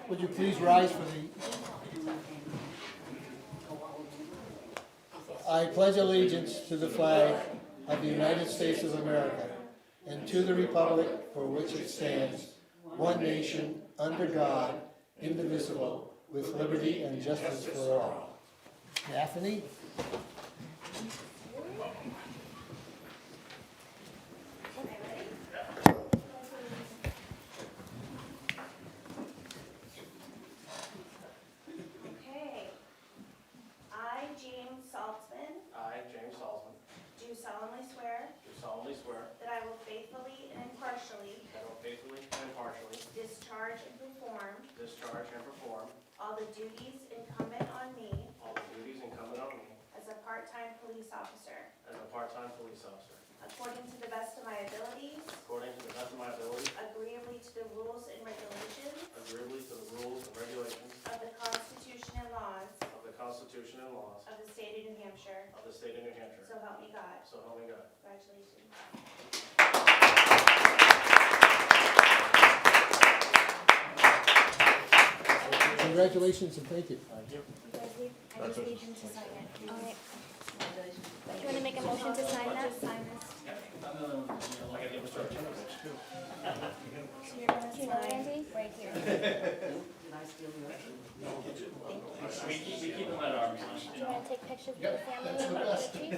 Would you please rise for the... I pledge allegiance to the flag of the United States of America and to the republic for which it stands, one nation, under God, indivisible, with liberty and justice for all. Daphne? Do solemnly swear that I will faithfully and impartially discharge and perform all the duties incumbent on me as a part-time police officer according to the best of my abilities, agreeably to the rules and regulations of the Constitution and laws of the state of New Hampshire. So help me God. Congratulations. Congratulations and thank you. I just need him to sign it. All right. Do you want to make a motion to sign that? Sign this. Do you know Andy? Right here. We keep them at arm's length. Do you want to take pictures with the family and with the chief?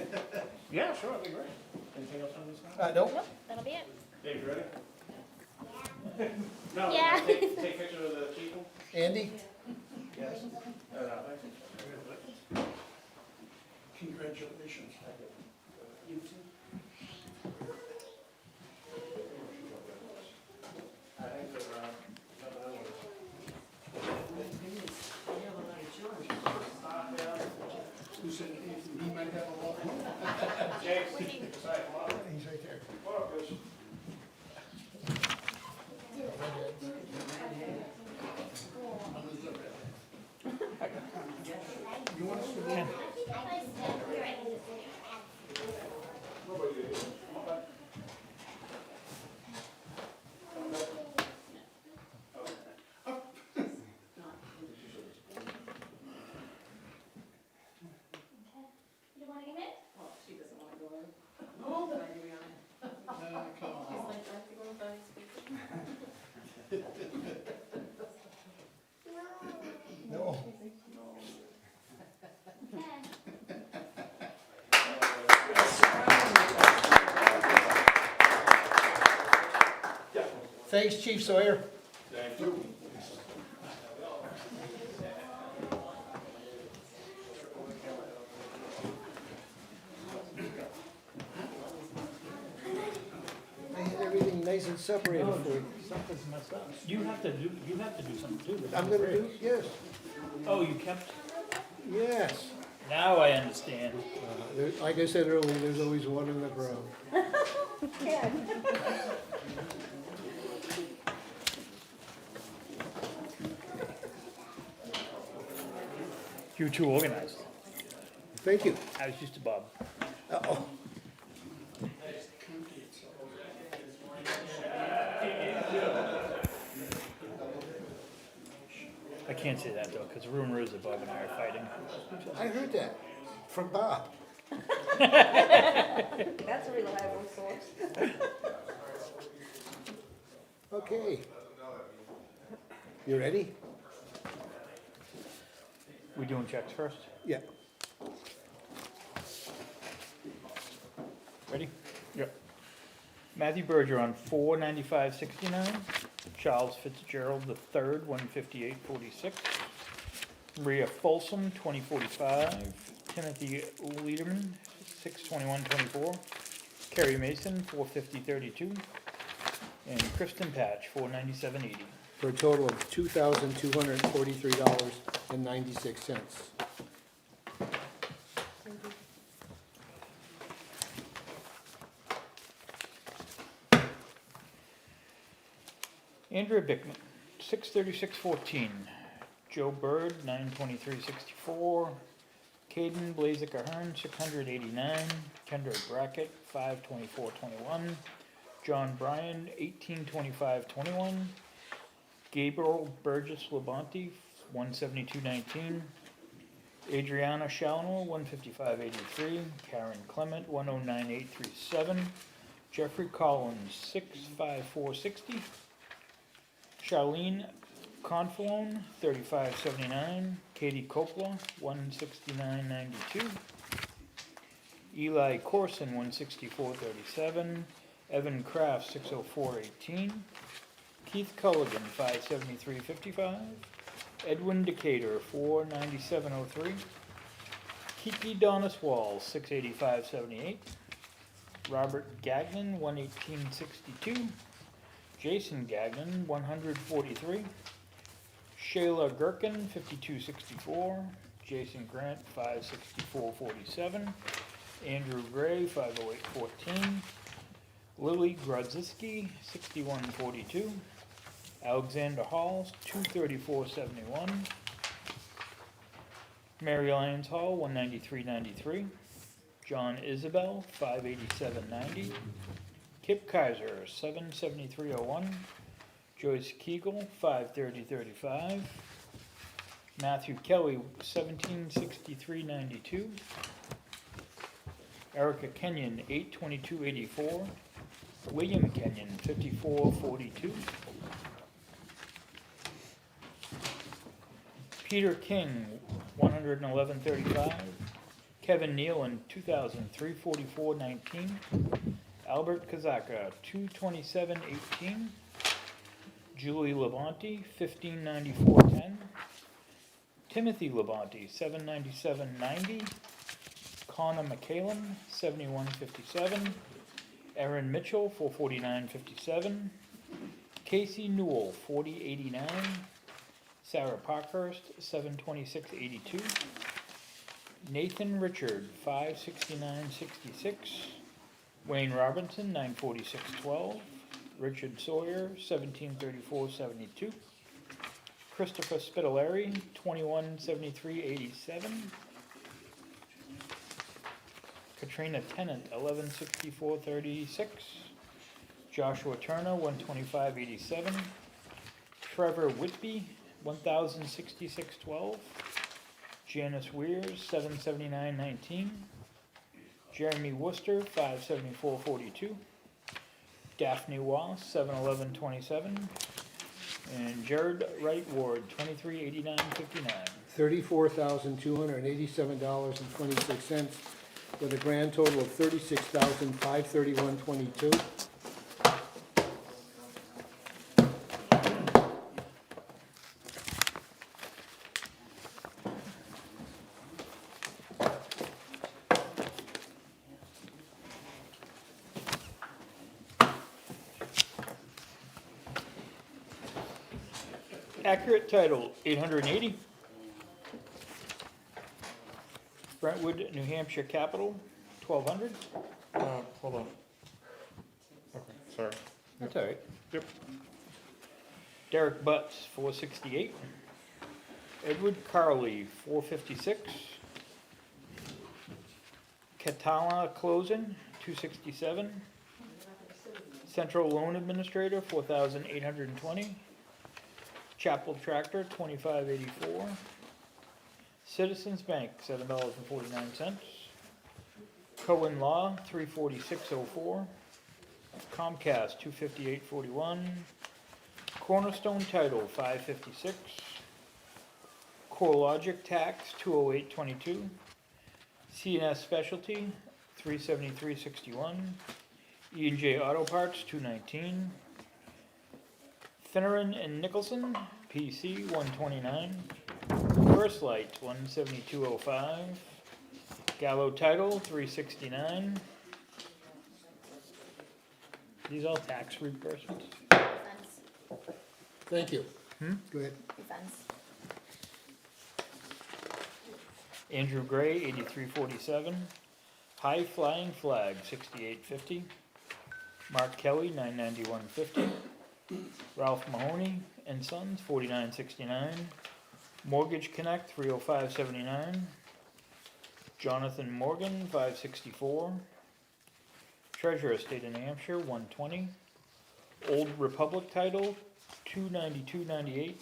Yeah, sure, that'd be great. Anything else on this one? Nope. Nope, that'll be it. Dave, you ready? No, Yeah. take pictures of the chief. Andy? Yes. Congratulations. You too. I think that, Who said he might have a lot? James, sorry, come on. He's right there. Come on, Chris. You want us to go? You want to give it? She doesn't want to go in. No. Can I be on it? Come on. He's like, I have to go in front of these people. No. Thanks, Chief Sawyer. Thank you. I had everything nice and separated for you. Something's messed up. You have to do something too. I'm gonna do, yes, Oh, you kept, yes. now I understand. Like I said earlier, there's always one in the crowd. You're too organized. Thank you. I was used to Bob. Uh-oh. I can't say that though, because rumor is that Bob and I are fighting. I heard that from Bob. That's a reliable source. Okay. You ready? We doing checks first? Yeah. Ready? Yep. Matthew Berger on 495.69. Charles Fitzgerald III, 158.46. Maria Folsom, 2045. Timothy Lederman, 621.24. Kerry Mason, 450.32. And Kristen Patch, 497.80. For a total of $2,243.96. Andrea Bickman, 636.14. Joe Bird, 923.64. Caden Blazik Ahern, 689. Kendra Brackett, 524.21. John Bryan, 1825.21. Gabriel Burgess Labonte, 172.19. Adriana Chalmers, 155.83. Karen Clement, 109.837. Jeffrey Collins, 654.60. Charlene Confalone, 35.79. Katie Coppola, 169.92. Eli Corson, 164.37. Evan Kraft, 604.18. Keith Culligan, 573.55. Edwin Decatur, 497.03. Kiki Doniswall, 685.78. Robert Gagnon, 118.62. Jason Gagnon, 143. Shayla Gherkin, 52.64. Jason Grant, 564.47. Andrew Gray, 508.14. Lily Grodziski, 61.42. Alexander Hall, 234.71. Mary Lyons Hall, 193.93. John Isabel, 587.90. Kip Kaiser, 773.01. Joyce Kegel, 530.35. Matthew Kelly, 1763.92. Erica Kenyon, 822.84. William Kenyon, 54.42. Peter King, 111.35. Kevin Nealon, 2,344.19. Albert Kazaka, 227.18. Julie Labonte, 1594.10. Timothy Labonte, 797.90. Connor McCallum, 71.57. Aaron Mitchell, 449.57. Casey Newell, 40.89. Sarah Parkhurst, 726.82. Nathan Richard, 569.66. Wayne Robinson, 946.12. Richard Sawyer, 1734.72. Christopher Spitaleri, 2173.87. Katrina Tennant, 1164.36. Joshua Turner, 125.87. Trevor Whitby, 1066.12. Janice Weirs, 779.19. Jeremy Worcester, 574.42. Daphne Wass, 711.27. And Jared Wright Ward, 2389.59. $34,287.26, with a grand total of $36,531.22. Accurate title, 880. Brentwood, New Hampshire Capital, 1200. Hold on. Okay, sorry. That's all right. Yep. Derek Butts, 468. Edward Carley, 456. Katala Closen, 267. Central Loan Administrator, 4,820. Chapel Tractor, 2584. Citizens Bank, $7.49. Cohen Law, 346.04. Comcast, 258.41. Cornerstone Title, 556. CoreLogic Tax, 208.22. CNS Specialty, 373.61. E&J Auto Parts, 219. Finneran and Nicholson, PC, 129. First Light, 172.05. Gallo Title, 369. These all tax reimbursements? Refunds. Thank you. Go ahead. Refunds. Andrew Gray, 83.47. High Flying Flag, 68.50. Mark Kelly, 991.50. Ralph Mahoney and Sons, 49.69. Mortgage Connect, 305.79. Jonathan Morgan, 564. Treasurer, State of New Hampshire, 120. Old Republic Title, $292.98.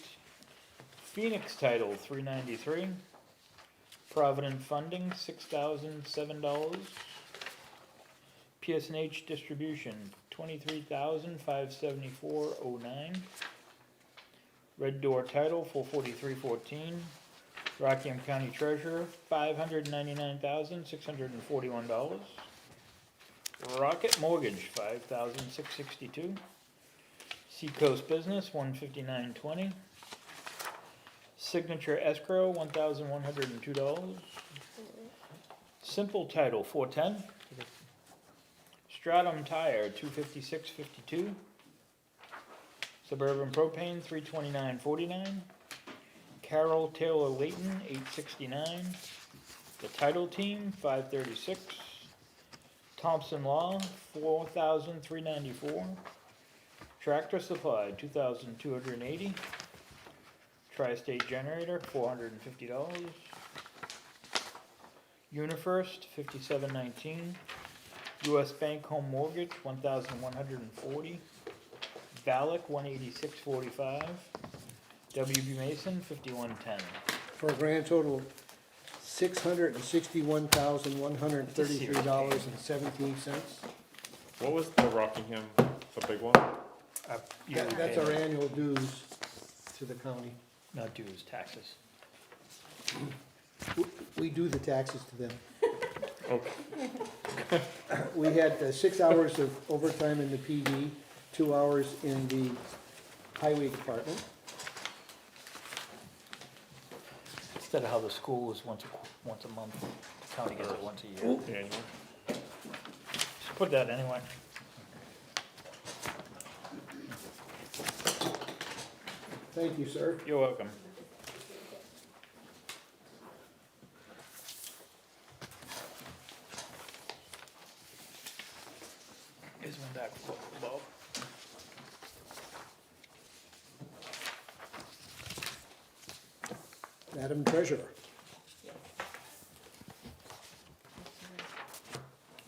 Phoenix Title, $393. Provident Funding, $6,007. PSNH Distribution, $23,574.09. Red Door Title, $443.14. Rockingham County Treasurer, $599,641. Rocket Mortgage, $5,662. Seacoast Business, $159.20. Signature Escrow, $1,102. Simple Title, $410. Stratum Tire, $256.52. Suburban Propane, $329.49. Carol Taylor Layton, $869. The Title Team, $536. Thompson Law, $4,394. Tractor Supply, $2,280. Tri-State Generator, $450. UniFirst, $57.19. U.S. Bank Home Mortgage, $1,140. Valak, $186.45. WB Mason, $51.10. For a grand total of $661,133.17. What was the Rockingham, the big one? That's our annual dues to the county. Not dues, taxes. We do the taxes to them. Okay. We had 6 hours of overtime in the PD, 2 hours in the highway department. Instead of how the school is once a month, the county gets it once a year. Annual. Just put that anyway. Thank you, sir. You're welcome. Here's one back for Bob. Madam Treasurer.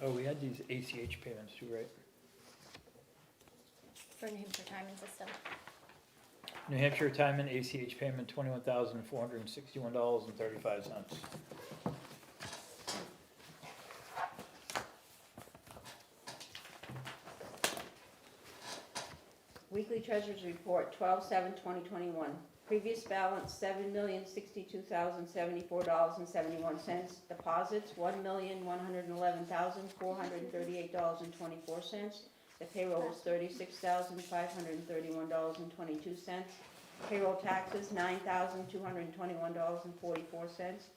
Oh, we had these ACH payments too, right? For New Hampshire Retirement System. New Hampshire Retirement ACH payment, $21,461.35. Weekly Treasurer's Report, 12/7/2021. Previous balance, $7,062,074.71. Deposits, $1,111,438.24. The payroll was $36,531.22. Payroll taxes, $9,221.44.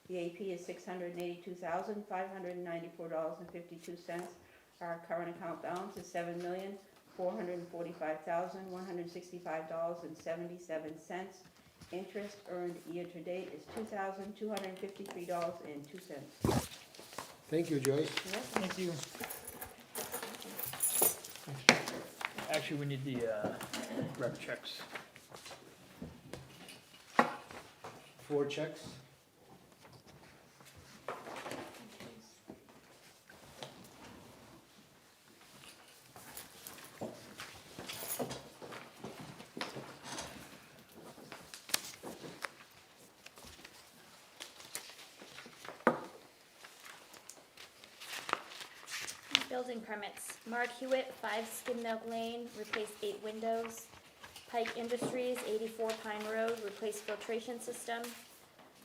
The AP is $682,594.52. Our current account balance is $7,445,165.77. Interest earned year to date is $2,253.02. Thank you, Joyce. Thank you. Actually, we need the rep checks. 4 checks. Building permits. Mark Hewitt, 5 Skim Milk Lane, replace 8 windows. Pike Industries, 84 Pine Road, replace filtration system.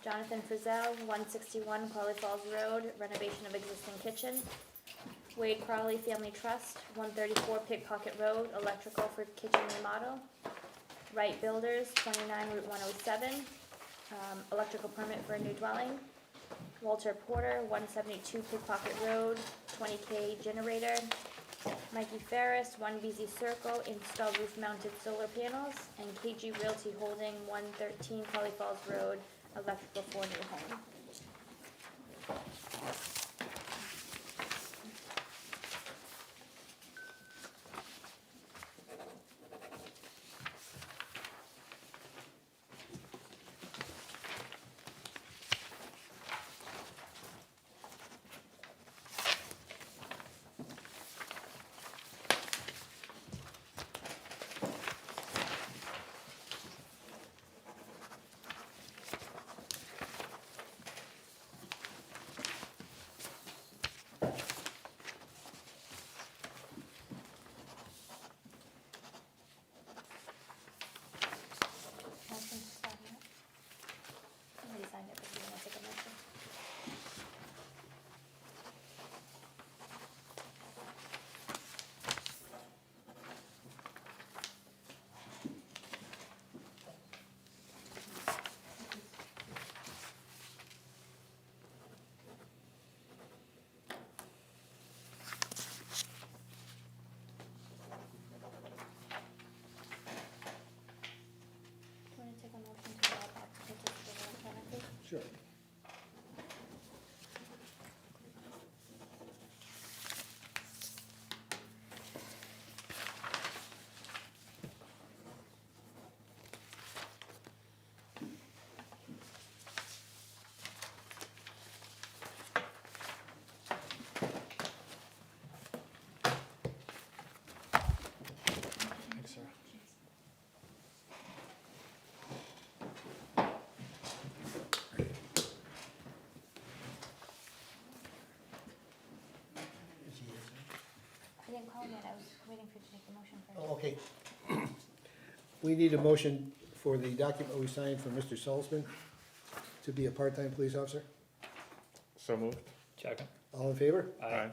Jonathan Frizzell, 161 Crawley Falls Road, renovation of existing kitchen. Wade Crawley Family Trust, 134 Pickpocket Road, electrical for kitchen remodel. Wright Builders, 29 Route 107, electrical permit for a new dwelling. Walter Porter, 172 Pickpocket Road, 20K generator. Mikey Ferris, 1 BZ Circle, install roof-mounted solar panels. And KG Realty Holding, 113 Crawley Falls Road, electrical for new home. Make the motion first. Oh, okay. We need a motion for the document we signed for Mr. Salzman to be a part-time police officer. So moved. Second. All in favor? Aye.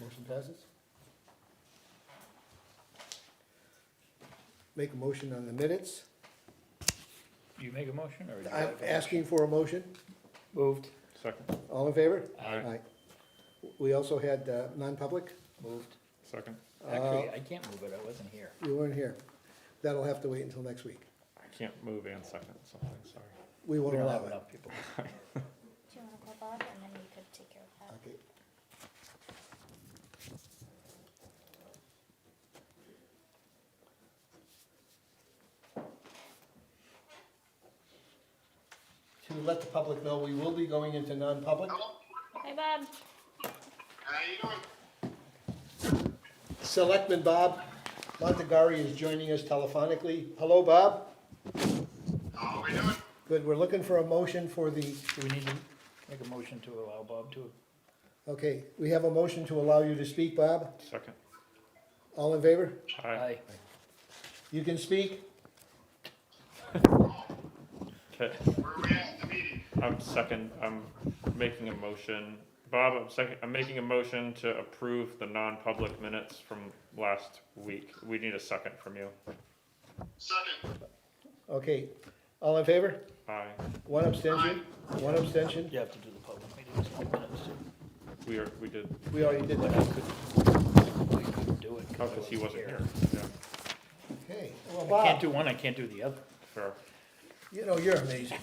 Motion passes. Make a motion on the minutes. You make a motion, or? do you I'm have a asking for a motion. Moved. Second. All in favor? Aye. We also had non-public. Moved. Second. Actually, I can't move it, I wasn't here. You weren't here. That'll have to wait until next week. I can't move and second something, sorry. We We won't don't allow have it. enough people. Do you wanna call Bob, and then you could take care of that? Okay. To let the public know, we will be going into non-public. Hey, Bob. Selectman Bob Montagari is joining us telephonically. Hello, Bob. How are we doing? Good, we're looking for a motion for the, Do we need to make a motion to allow Bob to? okay, we have a motion to allow you to speak, Bob. Second. All in favor? Aye. You can speak. Okay. Where are we at in the meeting? I'm making a motion. Bob, I'm making a motion to approve the non-public minutes from last week. We need a second from you. Second. Okay, all in favor? Aye. One abstention? One abstention? You have to do the public meetings in minutes too. We did, We already did But I that. couldn't do it. oh, because he wasn't here. Yeah, Okay, well, I can't Bob, do one, I can't do the other. fair. you know, you're amazing.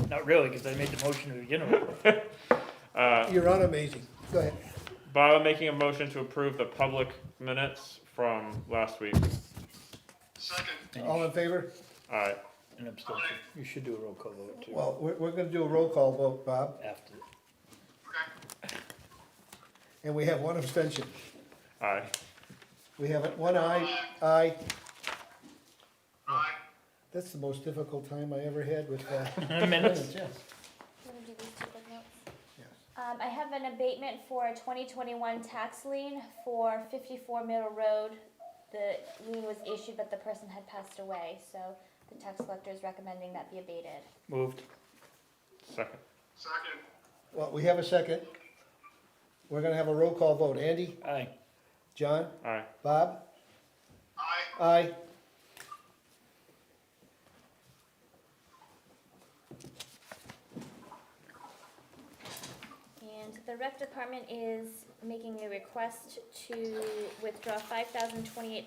Not really, because I made the motion to begin with. You're unamazing. Go ahead. Bob, I'm making a motion to approve the public minutes from last week. Second. All in favor? Aye. An abstention. You should do a roll call vote too. Well, we're gonna do a roll call vote, Bob, After. Okay. and we have one abstention. Aye. We have one aye, aye. Aye. That's the most difficult time I ever had with, Minutes. yes. You wanna do these two big notes? Yes. I have an abatement for a 2021 tax lien for 54 Middle Road. The lien was issued, but the person had passed away, so the tax collector is recommending that be abated. Moved. Second. Second. Well, we have a second. We're gonna have a roll call vote. Andy? Aye. John? Aye. Bob? Aye. Aye. And the rec department is making a request to withdraw $5,028.87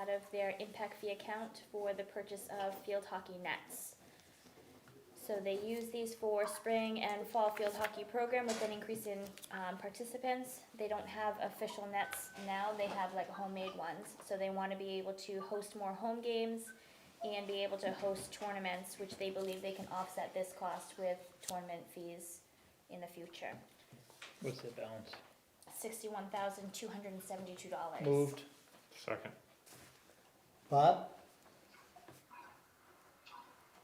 out of their impact fee account for the purchase of field hockey nets. So they use these for spring and fall field hockey program with an increase in participants. They don't have official nets now, they have like homemade ones. So they want to be able to host more home games and be able to host tournaments, which they believe they can offset this cost with tournament fees in the future. What's the balance? $61,272. Moved. Second. Bob?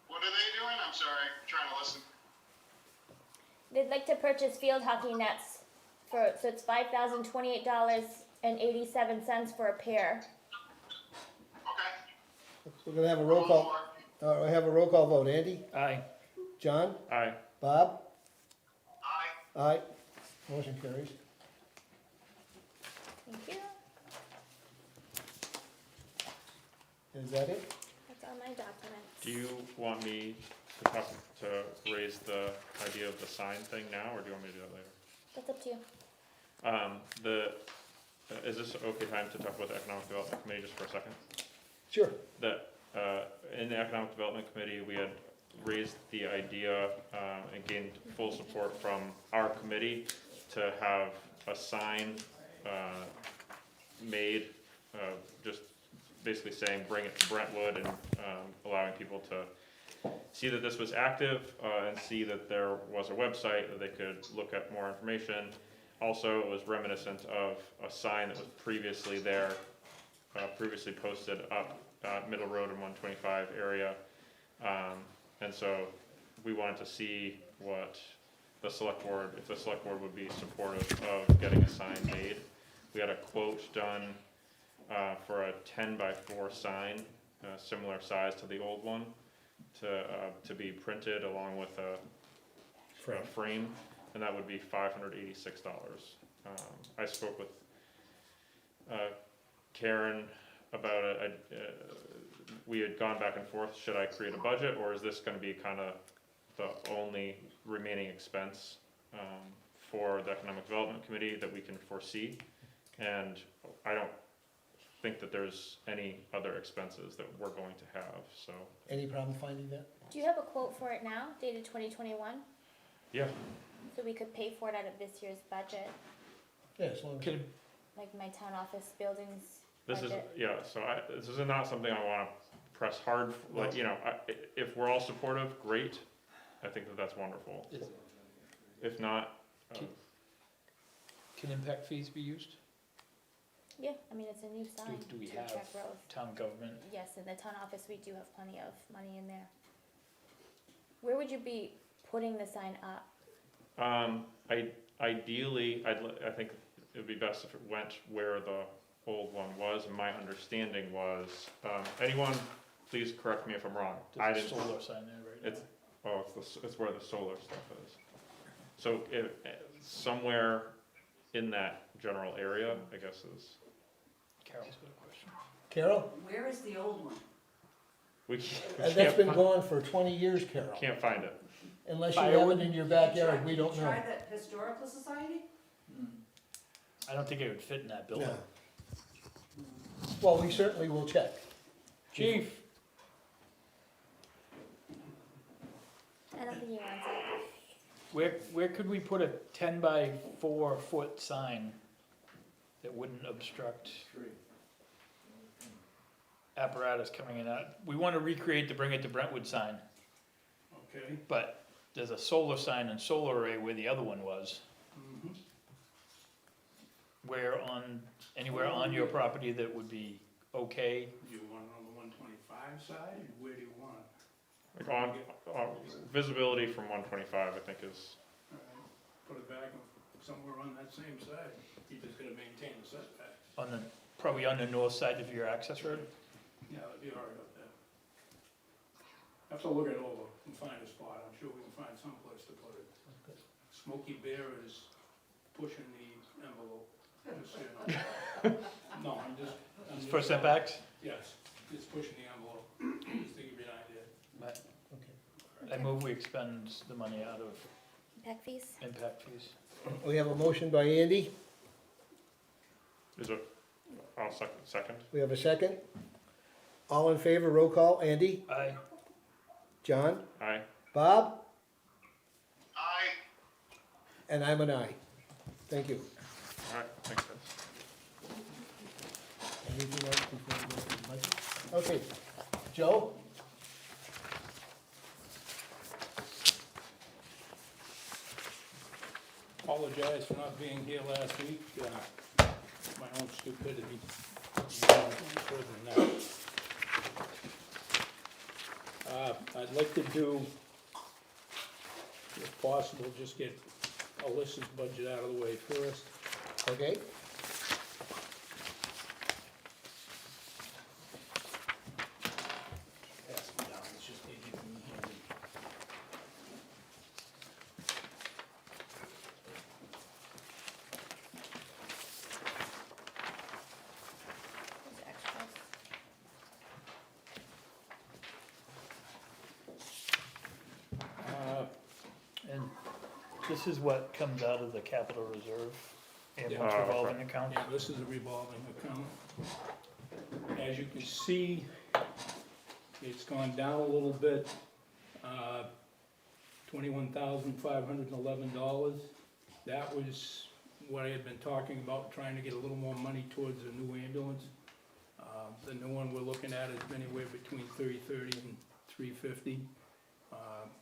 What are they doing? I'm sorry, I'm trying to listen. They'd like to purchase field hockey nets for, so it's $5,028.87 for a pair. Okay. We're gonna have a roll call, we have a roll call vote. Andy? Aye. John? Aye. Bob? Aye. Aye. Motion carries. Thank you. Is that it? That's all my documents. Do you want me to raise the idea of the sign thing now, or do you want me to do that later? That's up to you. Is this okay time to talk about the Economic Development Committee just for a second? Sure. That, in the Economic Development Committee, we had raised the idea, and gained full support from our committee to have a sign, made, just basically saying, bring it to Brentwood, and, allowing people to see that this was active, and see that there was a website that they could look at more information. Also, it was reminiscent of a sign that was previously there, previously posted up Middle Road in 125 area. And so we wanted to see what the select board, if the select board would be supportive of getting a sign made we had a quote done for a 10x4 sign, similar size to the old one, to be printed along with a frame, and that would be $586. I spoke with Karen about it. We had gone back and forth, should I create a budget, or is this gonna be kinda the only remaining expense for the Economic Development Committee that we can foresee? And I don't think that there's any other expenses that we're going to have, so. Any problem finding that? Do you have a quote for it now, dated 2021? Yeah, So we could pay for it out of this year's budget, Yeah, as long as. Can, like my town office buildings this is, budget? yeah, so this is not something I wanna press hard, like, you know, if we're all supportive, great. I think that that's wonderful. Is- If not, can impact fees be used? Yeah, I mean, it's a new sign Do we to have attract growth. town government? Yes, in the town office, we do have plenty of money in there. Where would you be putting the sign up? ideally, I think it would be best if it went where the old one was, and my understanding was, anyone, please correct me if I'm wrong. I There's a didn't, solar sign there right now. it's it's where the solar stuff is. So if, somewhere in that general area, I guess is, Carol's got a question. Carol? Where is the old one? we That's can't, been gone for 20 years, Carol. can't find it. Unless you have it in your backyard, we don't know. Try the Historical Society? I don't think it would fit in that building. No. Well, we certainly will check. Chief, I don't think he wants it. where could we put a 10x4 foot sign that wouldn't obstruct apparatus coming in? We wanna recreate the Bring It to Brentwood sign, Okay. but there's a solar sign and solar array where the other one was. Where anywhere on your property that would be okay? You want it on the 125 side, or where do you want it? Like on, visibility from 125, I think is, All right, put it back somewhere on that same side. You just gotta maintain the setbacks. Probably on the north side of your access road? Yeah, that'd be all right up there. Have to look it over and find a spot. I'm sure we can find some place to put it. Smokey Bear is pushing the envelope, just so you know. No, I'm just. For setbacks? Yes, it's pushing the envelope, just to give you an idea. I move we expend the money out of Impact fees? impact fees. We have a motion by Andy. is it, I'll second. We have a second. All in favor, roll call. Andy? Aye. John? Aye. Bob? Aye. And I'm an aye. Thank you. Alright, thanks guys. Anything else before we go to the budget? Okay, Joe? Apologize for not being here last week, my own stupidity. Further than that. I'd like to do, if possible, just get Alyssa's budget out of the way first. Okay. Pass them down, it's just easier for me handy. There's extras. And this is what comes out of the capital reserve ambulance Yeah. revolving account? Yeah, this is a revolving account. As you can see, it's gone down a little bit, $21,511. That was what I had been talking about, trying to get a little more money towards a new ambulance. The new one we're looking at is anywhere between $330 and $350.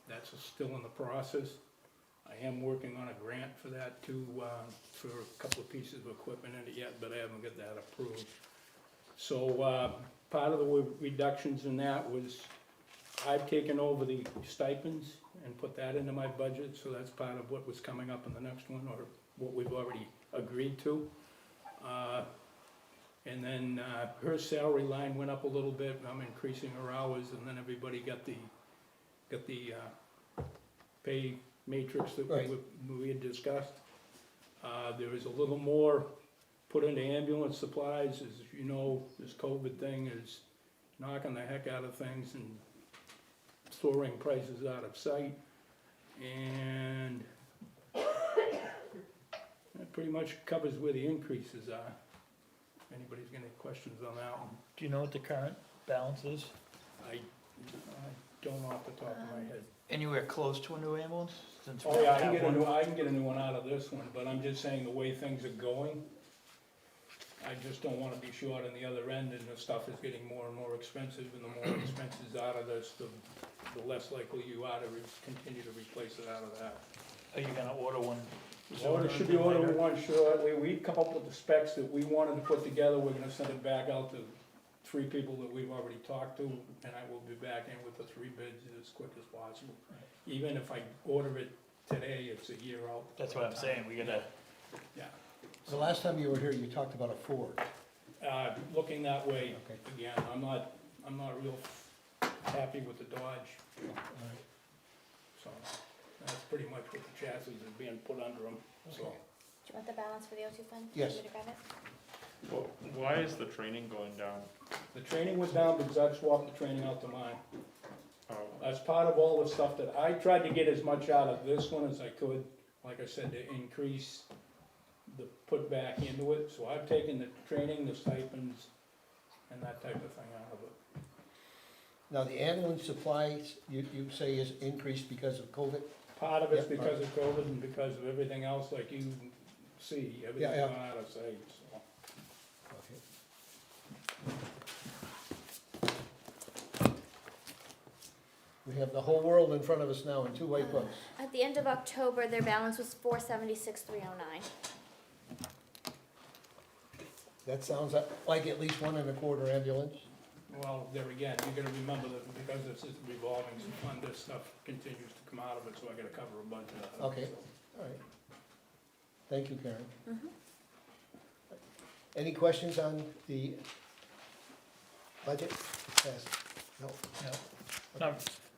That's still in the process. I am working on a grant for that too, for a couple of pieces of equipment in it yet, but I haven't got that approved. So, part of the reductions in that was, I've taken over the stipends and put that into my budget, so that's part of what was coming up in the next one, or what we've already agreed to. And then, her salary line went up a little bit, I'm increasing her hours, and then everybody got the pay matrix that Right. we had discussed. There was a little more put into ambulance supplies, as you know, this COVID thing is knocking the heck out of things and soaring prices out of sight. And that pretty much covers where the increases are. If anybody's got any questions on that one. Do you know what the current balance is? I don't off the top of my head. Anywhere close to a new ambulance? Since we Oh, yeah, I have one? can get a new one out of this one, but I'm just saying the way things are going, I just don't wanna be short on the other end, and the stuff is getting more and more expensive, and the more expenses out of this, the less likely you are to continue to replace it out of that. Are you gonna order one? Order should be ordered one shortly. We come up with the specs that we wanted to put together. We're gonna send it back out to 3 people that we've already talked to, and I will be back in with the 3 bids as quick as possible. Even if I order it today, it's a year out. That's what I'm saying, we gotta, Yeah, The last time you were here, you talked about a Ford. looking that way Okay. again. I'm not real happy with the Dodge, so that's pretty much what the chassis is being put under them, so. Okay. Do you want the balance for the O2 fund? Yes. Want me to grab it? Well, why is the training going down? The training was down because I swapped the training out to mine. Oh, As part of all the stuff that I tried to get as much out of this one as I could, like I said, to increase the put back into it, so I've taken the training, the stipends, and that type of thing out of it. Now, the ambulance supplies, you say is increased because of COVID? Part of it's Yep, because of COVID and because of everything else, like you see, everything's yeah. gone out of sight, so. We have the whole world in front of us now in 2 white books. At the end of October, their balance was $476,309. That sounds like at least 1 1/4 ambulance. Well, there again, you gotta remember that because this is revolving fund, this stuff continues to come out of it, so I gotta cover a bunch of that. Okay. so. All right. Thank you, Karen. Mhm. Any questions on the budget? Yes. No.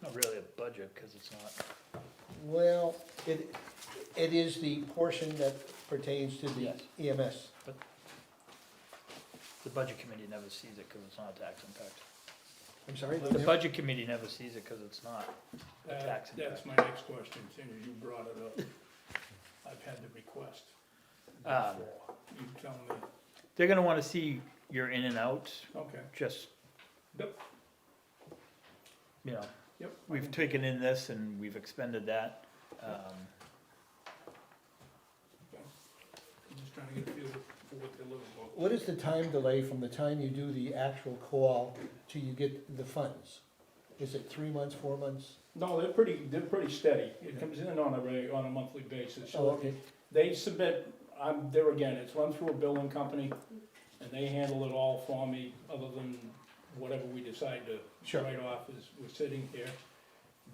not really a budget, cause it's not. Well, it is the portion that pertains to the Yes. EMS. The budget committee never sees it, cause it's not a tax impact. I'm sorry? The budget committee never sees it, cause it's not a tax That's impact. my next question, seeing as you brought it up. I've had the request Um, before. You tell me, They're gonna wanna see your in and out, okay, just. Yep. You know, yep. we've taken in this and we've expended that, I'm just trying to get a feel for what they're looking for. What is the time delay from the time you do the actual call to you get the funds? Is it 3 months, 4 months? No, they're pretty steady. It comes in on a monthly basis. Oh, So okay. they submit, there again, it's run through a billing company, and they handle it all for me, other than whatever we decide to Sure. write off as we're sitting here.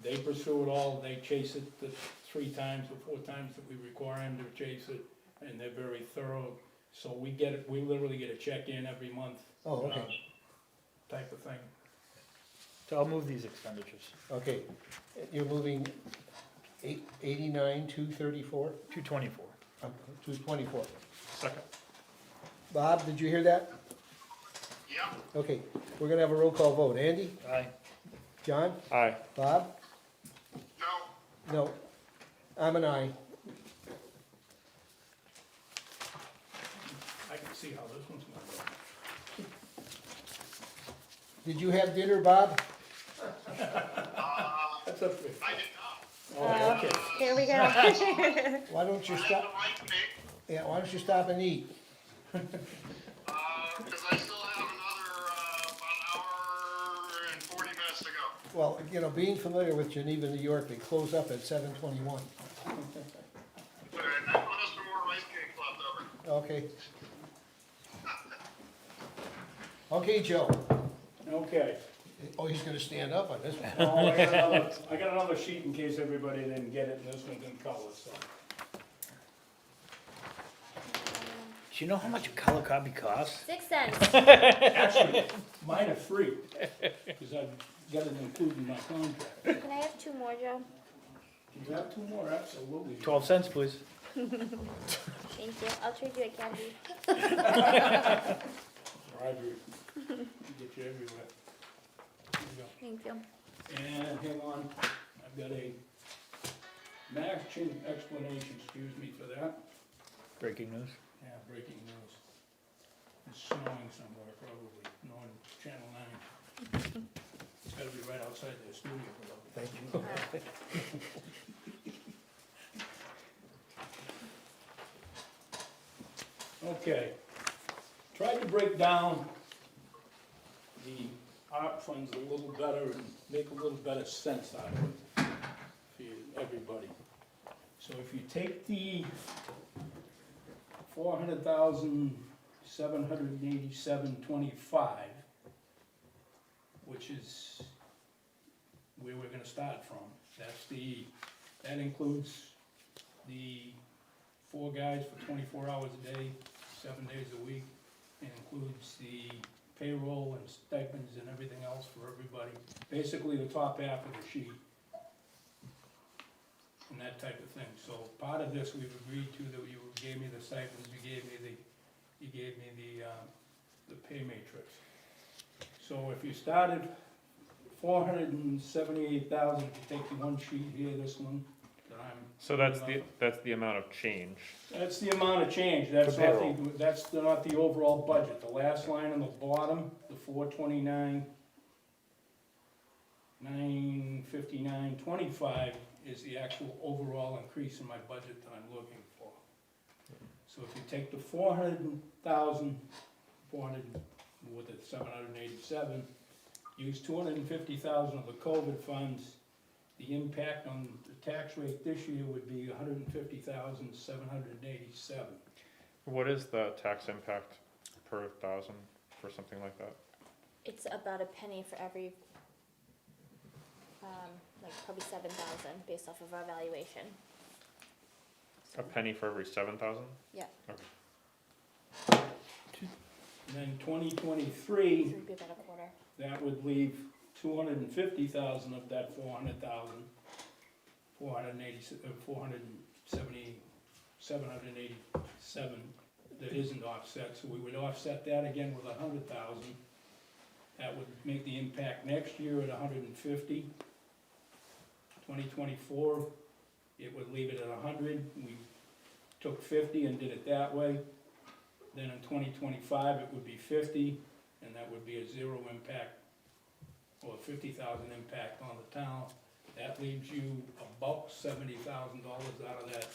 They pursue it all, they chase it the 3 times or 4 times that we require them to chase it, and they're very thorough. So we literally get a check in every month. Oh, okay. Type of thing. so I'll move these expenditures. Okay. You're moving 89, 234, 224. 224. second. Bob, did you hear that? Yep. Okay, we're gonna have a roll call vote. Andy? Aye. John? Aye. Bob? No. No. I'm an aye. I can see how this one's gonna go. Did you have dinner, Bob? That's up to you. I did not. Oh, okay. Here we go. Why don't you I had stop? the right to make, Yeah, why don't you stop and eat? because I still have another, about an hour and 40 minutes to go. Well, you know, being familiar with Geneva, New York, they close up at 7:21. But I noticed there more rice cakes left over. Okay. Okay, Joe. Okay. Oh, he's gonna stand up on this one. Oh, I got another sheet in case everybody didn't get it, and this one's in color, so. Do you know how much a color copy costs? 6 cents. Actually, mine are free, because I've got it included in my contract. Can I have 2 more, Joe? You have 2 more, absolutely. 12 cents, please. Thank you. I'll trade you a candy. Bribery. Get you everywhere. Here you go. Thank you. And hang on, I've got a matching explanation, excuse me for that. Breaking news. Yeah, breaking news. It's snowing somewhere, probably, on Channel 9. It's gotta be right outside the studio. Thank you. Okay, tried to break down the art funds a little better and make a little better sense out of it for everybody. So if you take the 400,787.25, which is where we're gonna start from, that includes the 4 guys for 24 hours a day, 7 days a week. It includes the payroll and stipends and everything else for everybody. Basically, the top half of the sheet. And that type of thing. So part of this, we've agreed to that you gave me the stipends, you gave me the pay matrix. So if you started 478,000, if you take the one sheet here, this one, that I'm. So that's the amount of change. That's the amount of change, that's For not payroll. that's not the overall budget. The last line on the bottom, the 429, 959.25 is the actual overall increase in my budget that I'm looking for. So if you take the 400,000, 787, use 250,000 of the COVID funds, the impact on the tax rate this year would be 150,787. What is the tax impact per 1,000 for something like that? It's about a penny for every, like probably 7,000 based off of our valuation. A penny for every 7,000? Yeah. Okay. And then So 2023, it would be about a quarter. that would leave 250,000 of that 400,000, 787 that isn't offset, so we would offset that again with 100,000. That would make the impact next year at 150. 2024, it would leave it at 100. We took 50 and did it that way. Then in 2025, it would be 50, and that would be a 0 impact, or 50,000 impact on the town. That leaves you about $70,000 out of that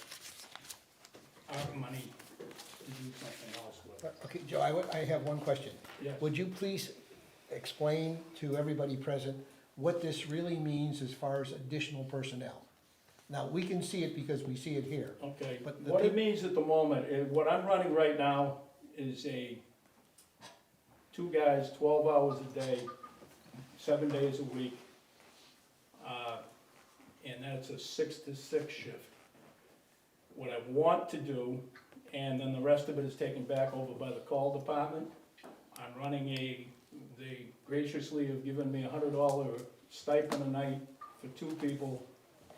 ARP money to do something else with. Okay, Joe, I have one question. Yes. Would you please explain to everybody present what this really means as far as additional personnel? Now, we can see it because we see it here. Okay, But the what it peop- means at the moment, what I'm running right now is 2 guys, 12 hours a day, 7 days a week. And that's a 6 to 6 shift. What I want to do, and then the rest of it is taken back over by the call department. I'm running they graciously have given me $100 stipend a night for 2 people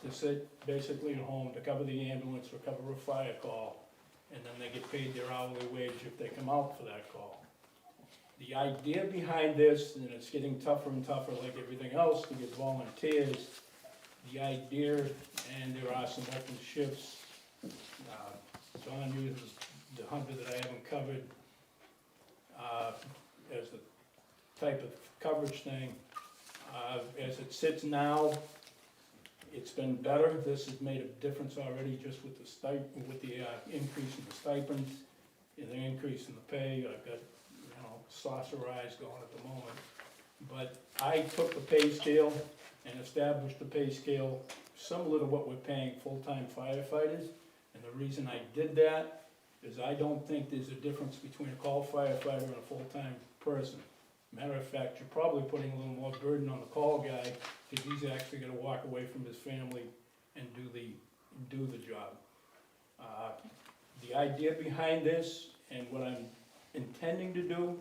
to sit basically at home to cover the ambulance or cover a fire call, and then they get paid their hourly wage if they come out for that call. The idea behind this, and it's getting tougher and tougher like everything else to get volunteers, the idea, and there are some open shifts. John uses the 100 that I haven't covered as the type of coverage thing. As it sits now, it's been better. This has made a difference already just with the increase in the stipends and the increase in the pay. I've got, saucer eyes going at the moment. But I took the pay scale and established the pay scale similar to what we're paying full-time firefighters. And the reason I did that is I don't think there's a difference between a call firefighter and a full-time person. Matter of fact, you're probably putting a little more burden on the call guy, because he's actually gonna walk away from his family and do the job. The idea behind this, And what I'm intending to do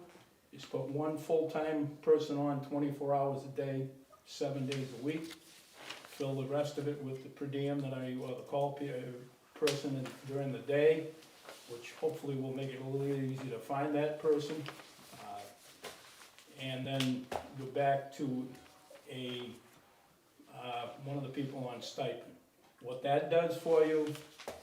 is put one full-time person on 24 hours a day, 7 days a week. Fill the rest of it with the per diem or the call person during the day, which hopefully will make it a little easier to find that person. And then go back to one of the people on stipend. What that does for you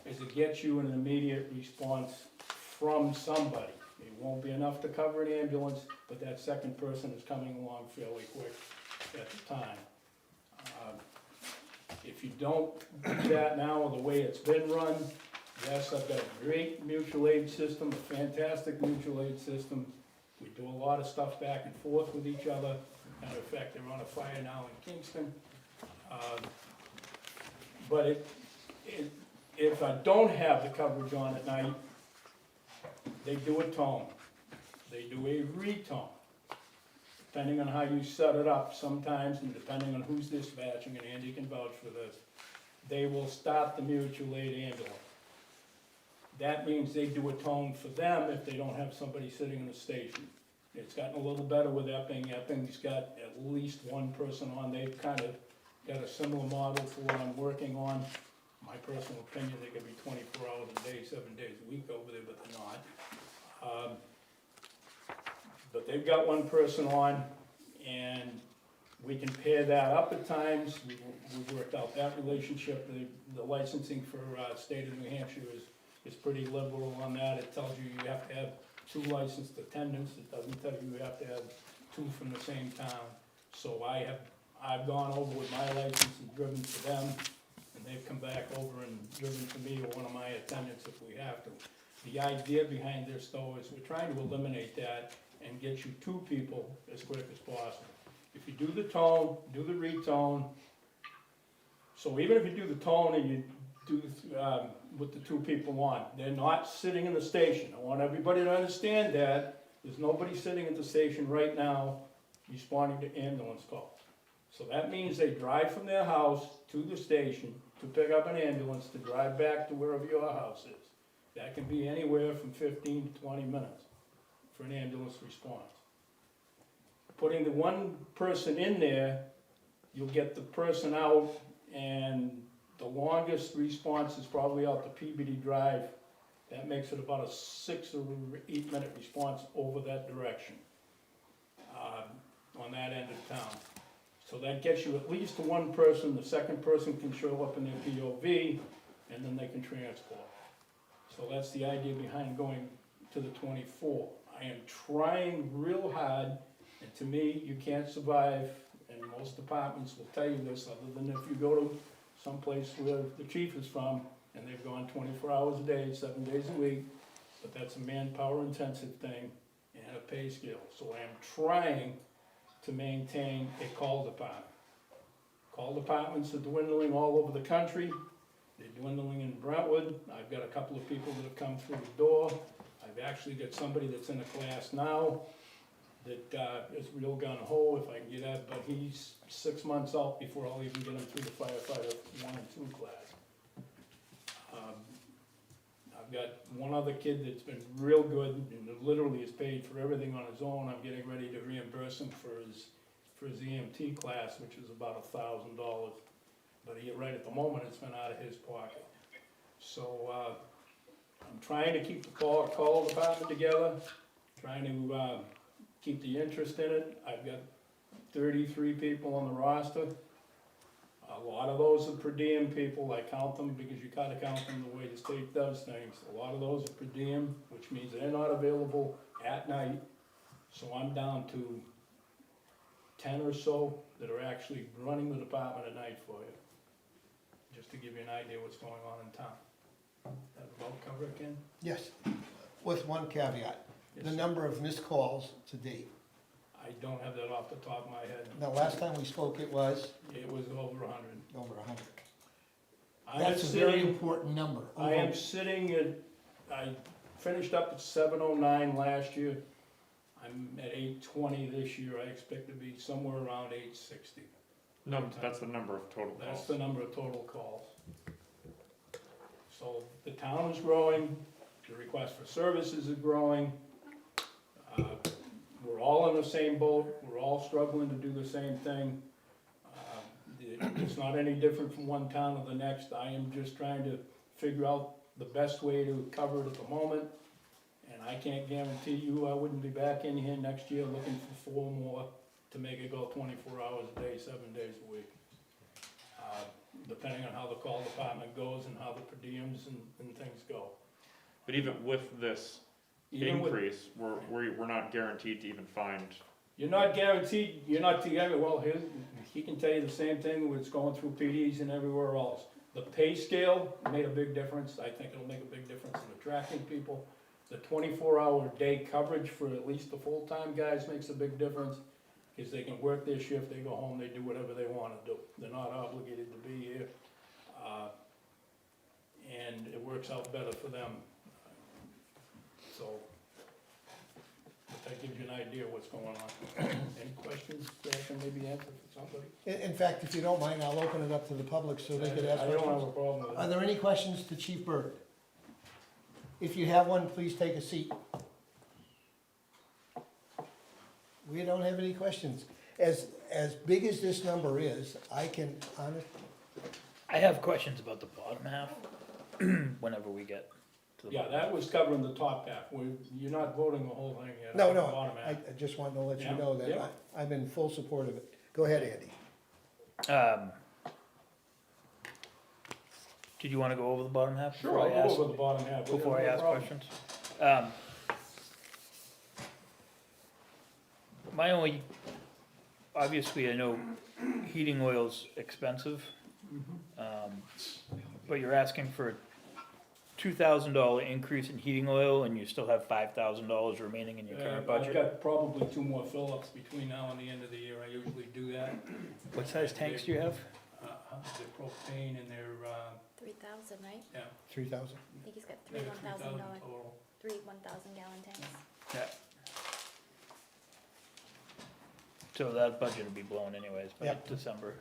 is it gets you an immediate response from somebody. It won't be enough to cover an ambulance, but that second person is coming along fairly quick at the time. If you don't do that now, the way it's been run, yes, I've got a great mutual aid system, a fantastic mutual aid system. We do a lot of stuff back and forth with each other. Matter of fact, they're on a fire now in Kingston. But if I don't have the coverage on at night, they do a tone. They do a retone. Depending on how you set it up sometimes, and depending on who's dispatching, and Andy can vouch for this, they will stop the mutual aid ambulance. That means they do a tone for them if they don't have somebody sitting in the station. It's gotten a little better with Epping. Epping's got at least one person on. They've kind of got a similar model to what I'm working on. My personal opinion, they could be 24 hours a day, 7 days a week over there, but they're not. But they've got one person on, and we can pair that up at times. We've worked out that relationship. The licensing for state of New Hampshire is pretty liberal on that. It tells you you have to have 2 licensed attendants. It doesn't tell you you have to have 2 from the same town. So I've gone over with my license and driven for them, and they've come back over and driven for me or one of my attendants if we have to. The idea behind this though is we're trying to eliminate that and get you 2 people as quick as possible. If you do the tone, do the retone. So even if you do the tone and you do with the 2 people on, they're not sitting in the station. I want everybody to understand that. There's nobody sitting at the station right now responding to ambulance calls. So that means they drive from their house to the station to pick up an ambulance to drive back to wherever your house is. That can be anywhere from 15 to 20 minutes for an ambulance response. Putting the one person in there, you'll get the person out, and the longest response is probably out to Peabody Drive. That makes it about a 6 or 8 minute response over that direction on that end of town. So that gets you at least to one person. The second person can show up in their POV, and then they can transport. So that's the idea behind going to the 24. I am trying real hard, and to me, you can't survive, and most departments will tell you this, other than if you go to someplace where the chief is from, and they've gone 24 hours a day, 7 days a week, but that's a manpower intensive thing and a pay scale. So I am trying to maintain a call department. Call departments are dwindling all over the country. They're dwindling in Brentwood. I've got a couple of people that have come through the door. I've actually got somebody that's in a class now that is real gun-ho if I can get that, but he's 6 months out before I'll even get him through the firefighter 1 and 2 class. I've got one other kid that's been real good and literally is paid for everything on his own. I'm getting ready to reimburse him for his EMT class, which is about $1,000. But right at the moment, it's been out of his pocket. So I'm trying to keep the call department together, trying to keep the interest in it. I've got 33 people on the roster. A lot of those are per diem people. I count them because you gotta count them the way the state does things. A lot of those are per diem, which means they're not available at night. So I'm down to 10 or so that are actually running the department at night for you. Just to give you an idea what's going on in town. That about cover it, Ken? Yes, with one caveat, the Yes, sir. number of missed calls to date. I don't have that off the top of my head. The last time we spoke, it was It was over 100. over 100. I am That's a very sitting, important number. I am sitting at, I finished up at 709 last year. I'm at 820 this year. I expect to be somewhere around 860. No, that's the number of total That's calls. the number of total calls. So the town is growing, The request for services is growing. We're all in the same boat, we're all struggling to do the same thing. It's not any different from one town to the next. I am just trying to figure out the best way to cover it at the moment. And I can't guarantee you I wouldn't be back in here next year looking for 4 more to make it go 24 hours a day, 7 days a week. Depending on how the call department goes and how the per diems and things go. But even with this Even with- increase, we're not guaranteed to even find. You're not guaranteed, you're not together, well, he can tell you the same thing when it's going through PDs and everywhere else. The pay scale made a big difference, I think it'll make a big difference in attracting people. The 24-hour day coverage for at least the full-time guys makes a big difference, because they can work their shift, they go home, they do whatever they wanna do. They're not obligated to be here. And it works out better for them. So, that gives you an idea of what's going on. Any questions that I can maybe answer for somebody? In fact, if you don't mind, I'll open it up to the public so they could ask I don't have questions. a problem with Are it. there any questions to Chief Byrd? If you have one, please take a seat. We don't have any questions. As big as this number is, I can honestly, I have questions about the bottom half, whenever we get to the. Yeah, that was covering the top half. You're not voting the whole thing yet. no, on the no, bottom I half. just want to let you Yeah, know that yeah. I'm in full support of it. Go ahead, Andy. Did you wanna go over the bottom half? Sure, before I I'll ask- go over the bottom half. Before I No ask problem. questions? My only, obviously, I know heating oil's expensive. But you're asking for a $2,000 increase in heating oil and you still have $5,000 remaining in your current I've budget? got probably 2 more fill-ups between now and the end of the year. I usually do that. What size tanks do you have? They're propane and they're, 3,000, right? 3,000? I think he's got they're three 3,000 $1,000, total. 1,000 gallon tanks. Yeah. So that budget will be blown anyways by Yep. December.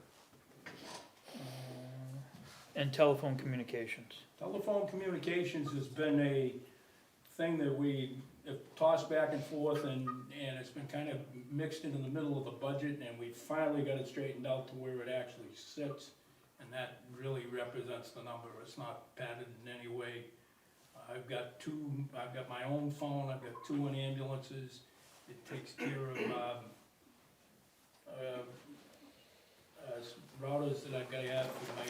And telephone communications. Telephone communications has been a thing that we have tossed back and forth, and it's been kind of mixed into the middle of the budget, and we finally got it straightened out to where it actually sits, and that really represents the number. It's not padded in any way. I've got my own phone, I've got 2 in ambulances. It takes care of routers that I've got to have for my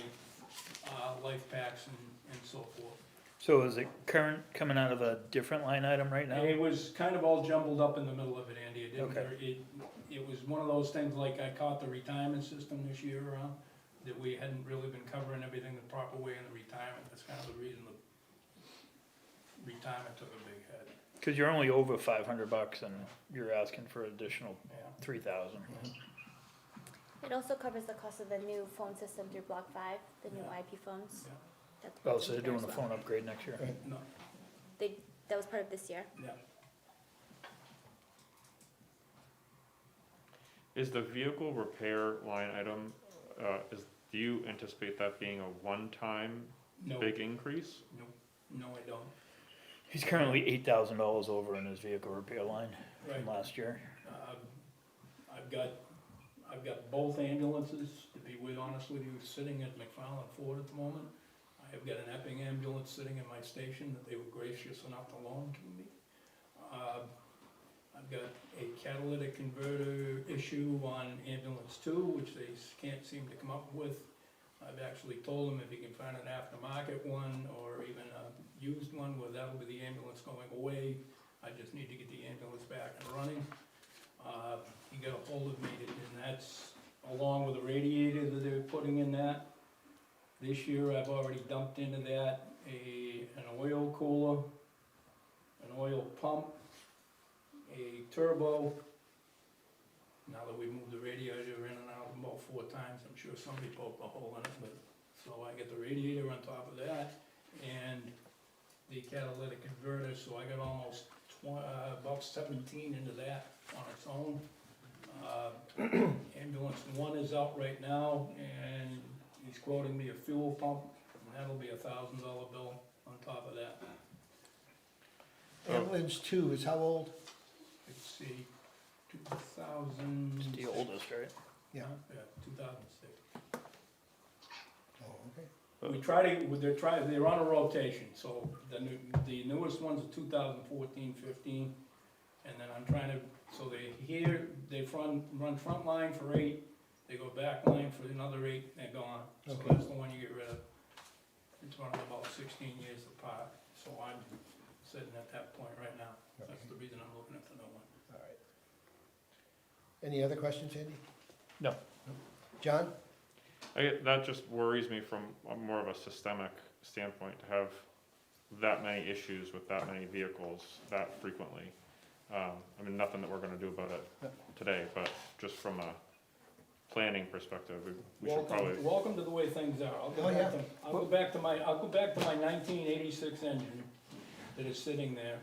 life packs and so forth. So is it current coming out of a different line item right now? It was kind of all jumbled up in the middle of it, Andy. It didn't, Okay. it was one of those things like I caught the retirement system this year around, that we hadn't really been covering everything the proper way in the retirement. That's kind of the reason the retirement took a big hit. Cause you're only over $500 and you're asking for additional Yeah. 3,000. It also covers the cost of the new phone system through Block 5, the new Yeah. IP phones. Yeah. That's Oh, built so they're in here doing as a well. phone upgrade next year? No, That was part of this year. yeah. Is the vehicle repair line item, do you anticipate that being a one-time No, big increase? no, I don't. He's currently $8,000 over in his vehicle repair line Right. from last year. I've got both ambulances, to be quite honest with you, sitting at McFarland Ford at the moment. I have got an Epping ambulance sitting in my station that they were gracious enough to loan to me. I've got a catalytic converter issue on ambulance 2, which they can't seem to come up with. I've actually told them if you can find an aftermarket one or even a used one, well, that'll be the ambulance going away. I just need to get the ambulance back and running. He got a hold of me, and that's along with the radiator that they're putting in that. This year, I've already dumped into that an oil cooler, an oil pump, a turbo. Now that we moved the radiator in and out about 4 times, I'm sure somebody poked a hole in it, but, so I get the radiator on top of that, and the catalytic converter, so I got almost about 17 into that on its own. Ambulance 1 is out right now, and he's quoting me a fuel pump, and that'll be $1,000 bill on top of that. Ambulance 2 is how old? Let's see, 2000. It's the oldest, right? Yeah. Yeah, 2006. Oh, okay. We they're on a rotation, so the newest one's a 2014, 15, and then I'm trying to, so they run front line for 8, they go back line for another 8, they're gone. So Okay. that's the one you get rid of. It's running about 16 years apart, so I'm sitting at that point right now. That's the reason I'm looking at the new one. All right. Any other questions, Andy? No. John? That just worries me from more of a systemic standpoint, to have that many issues with that many vehicles that frequently. I mean, nothing that we're gonna do about it today, but just from a planning perspective, we should probably. Welcome to the way things are. I'll go back to my 1986 engine that is sitting there,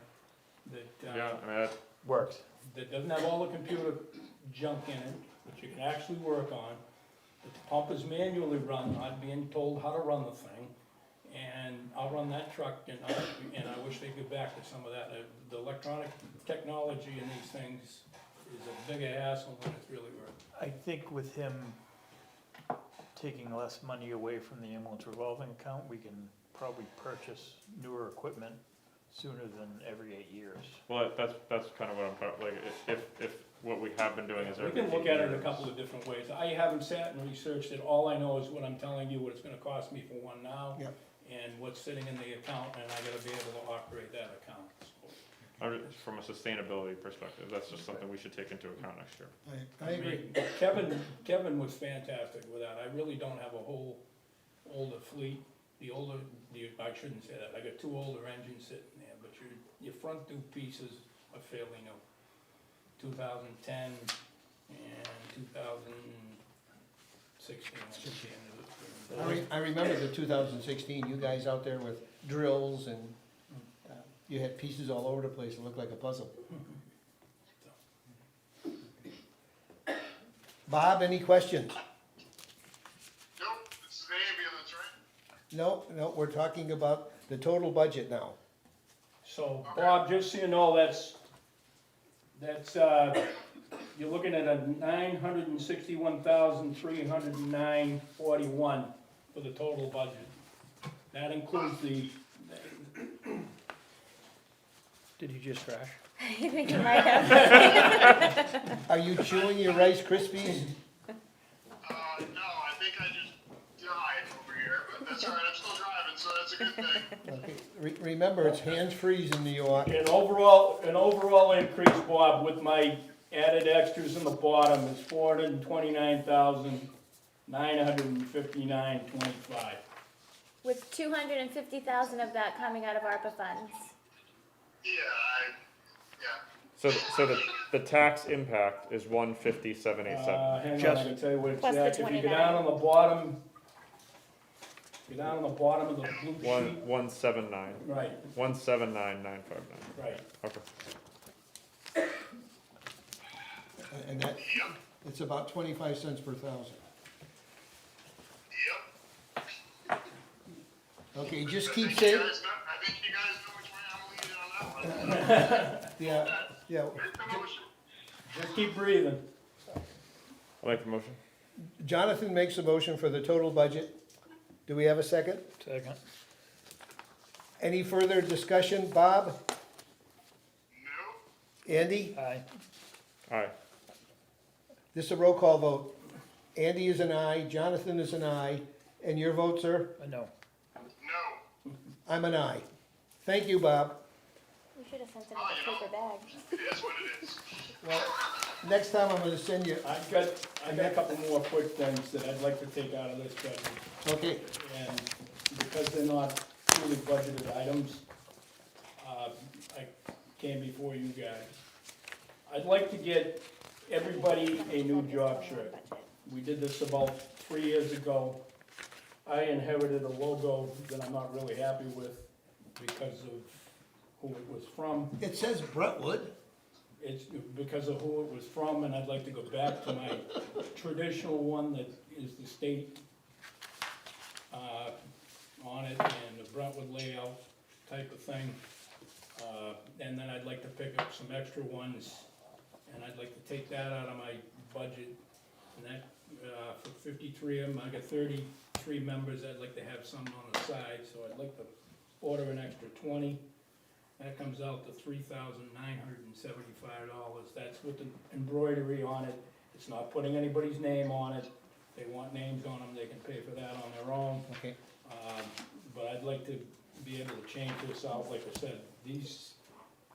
that, Yeah, I mean, that Works. that doesn't have all the computer junk in it, that you can actually work on. The pump is manually run, not being told how to run the thing. And I'll run that truck, and I wish they'd get back to some of that. The electronic technology in these things is a bigger hassle than it's really worth. I think with him taking less money away from the ambulance revolving account, we can probably purchase newer equipment sooner than every 8 years. Well, that's kind of what I'm talking, like, if what we have been doing is We every can look 8 at it a years. couple of different ways. I haven't sat and researched it. All I know is what I'm telling you, what it's gonna cost me for one now. Yep. And what's sitting in the account, and I gotta be able to operate that account. From a sustainability perspective, that's just something we should take into account next year. I agree. mean, Kevin was fantastic with that. I really don't have a whole older fleet. I shouldn't say that. I got 2 older engines sitting there, but your front 2 pieces are fairly new. 2010 and 2016. I remember the 2016, you guys out there with drills and you had pieces all over the place. It looked like a puzzle. Bob, any questions? Nope, it's the ambulance, right? No, we're talking about the total budget now. So, Bob, just so you know, that's, you're looking at a $961,309.41 for the total budget. That includes Did you just crash? I think you might have. Are you chewing your Rice Krispies? No, I think I just died over here, but that's all right, I'm still driving, so that's a good thing. Okay. Remember, it's hands-free in New York. An overall increase, Bob, with my added extras in the bottom is $429,959.25. With 250,000 of that coming out of ARPA funds. Yeah, So the tax impact is 150,787. Hang on, I Just- can tell you what it's Plus the at. If you go 29. down on the bottom, of the blue sheet. 179, Right, 179,959. right. Okay. And that, it's about 25 cents per thousand. yep. Okay, just I keep think saying, you guys know which way I'm leaning on that one. yeah, Make the motion. Just keep breathing. I'll make the motion. Jonathan makes a motion for the total budget. Do we have a second? Second. Any further discussion? Bob? No, Andy? Aye. Aye. This is a roll call vote. Andy is an aye, Jonathan is an aye, and your vote, sir? No. no, I'm an aye. Thank you, Bob. We should have sent it in a paper bag. it is what it is. Well, next time I'm gonna send you, I got a couple more quick things that I'd like to take out of this budget. okay, And because they're not truly budgeted items, I came before you guys. I'd like to get everybody a new job shirt. We did this about 3 years ago. I inherited a logo that I'm not really happy with because of who it was from. it says Brentwood. It's because of who it was from, and I'd like to go back to my traditional one that is the state on it and the Brentwood layout type of thing. And then I'd like to pick up some extra ones, and I'd like to take that out of my budget. And that, for 53 of them, I got 33 members, I'd like to have some on the side, so I'd like to order an extra 20. That comes out to $3,975. That's with the embroidery on it. It's not putting anybody's name on it. If they want names on them, they can pay for that on their own. Okay. But I'd like to be able to change this out, like I said,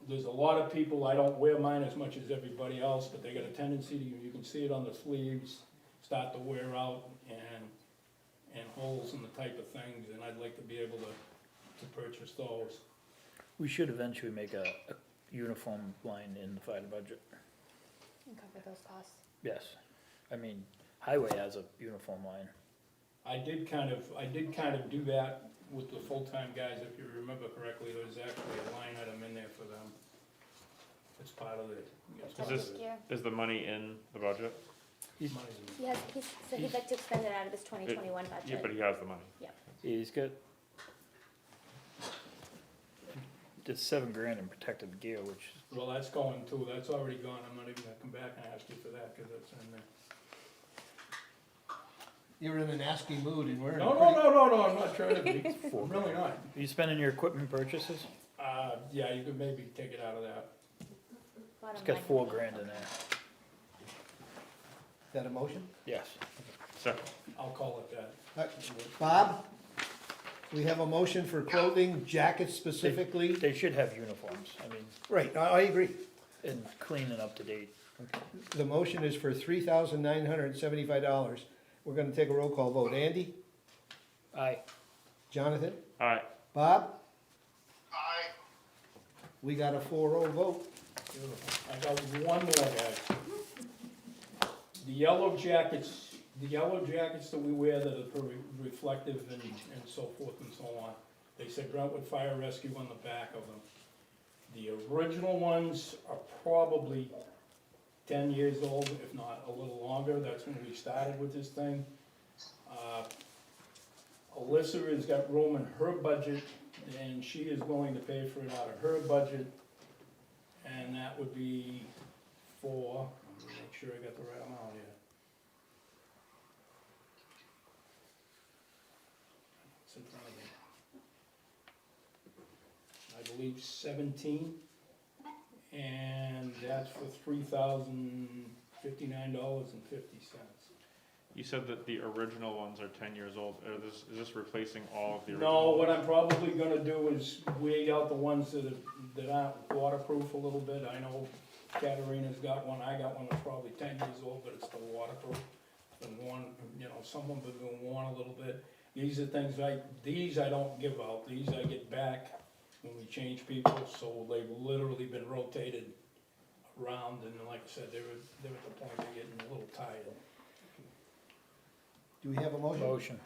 there's a lot of people, I don't wear mine as much as everybody else, but they got a tendency to, you can see it on the sleeves, start to wear out, and holes and the type of things, and I'd like to be able to purchase those. We should eventually make a uniform line in the fire budget. And cover those costs. Yes, I mean, highway has a uniform line. I did kind of do that with the full-time guys, if you remember correctly, there's actually a line item in there for them. It's part of the, it's part of this- the Yeah. Is the money in the budget? money. He said he'd like to expend it out of his 2021 budget. Yeah, but he has the money. He's got, it's $7,000 in protective gear, which, Well, that's going too, that's already gone, I'm not even gonna come back and ask you for that, cause that's in there. You're in an asking mood and we're in a No, pretty... no, I'm not trying to be, I'm really not. are you spending your equipment purchases? Yeah, you could maybe take it out of that. Bottom It's got line. $4,000 in there. Is that a motion? Yes. Second. I'll call it that. Bob, we have a motion for clothing, jackets specifically. They should have uniforms, I mean, Right, I agree. and clean and up to date. The motion is for $3,975. We're gonna take a roll call vote. Andy? Aye. Jonathan? Alright, Bob? Aye. We got a 4-0 vote. Beautiful. I got one more, guys. The yellow jackets that we wear that are reflective and so forth and so on. They said Brentwood Fire Rescue on the back of them. The original ones are probably 10 years old, if not a little longer. That's when we started with this thing. Alyssa has got room in her budget, and she is going to pay for it out of her budget. And that would be for, let me make sure I got the right amount here. It's in front of me. I believe 17, and that's for $3,059.50. you said that the original ones are 10 years old. Is this replacing all of the No, original? what I'm probably gonna do is weed out the ones that aren't waterproof a little bit. I know Katarina's got one, I got one that's probably 10 years old, but it's still waterproof. Been worn, some of them have been worn a little bit. These are things these I don't give out, these I get back when we change people, so they've literally been rotated around, and like I said, they're at the point of getting a little tired. Do we have a motion? Motion.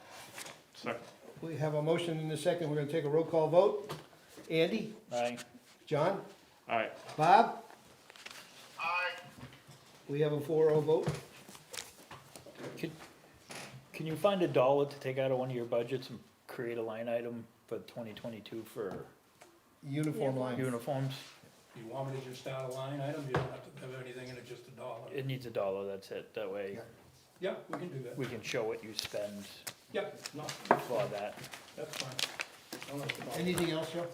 Second. We have a motion in a second. We're gonna take a roll call vote. Andy? Aye. John? Alright, Bob? Aye. We have a 4-0 vote. Can you find $1 to take out of one of your budgets and create a line item for 2022 for Uniform line. uniforms? You want me to just start a line item, you don't have to have anything in it, just $1? It needs $1, that's it, that way Yeah, we can do that. we can show what you spend Yeah, no, for that. that's fine. Don't have to bother. Anything else, Joe?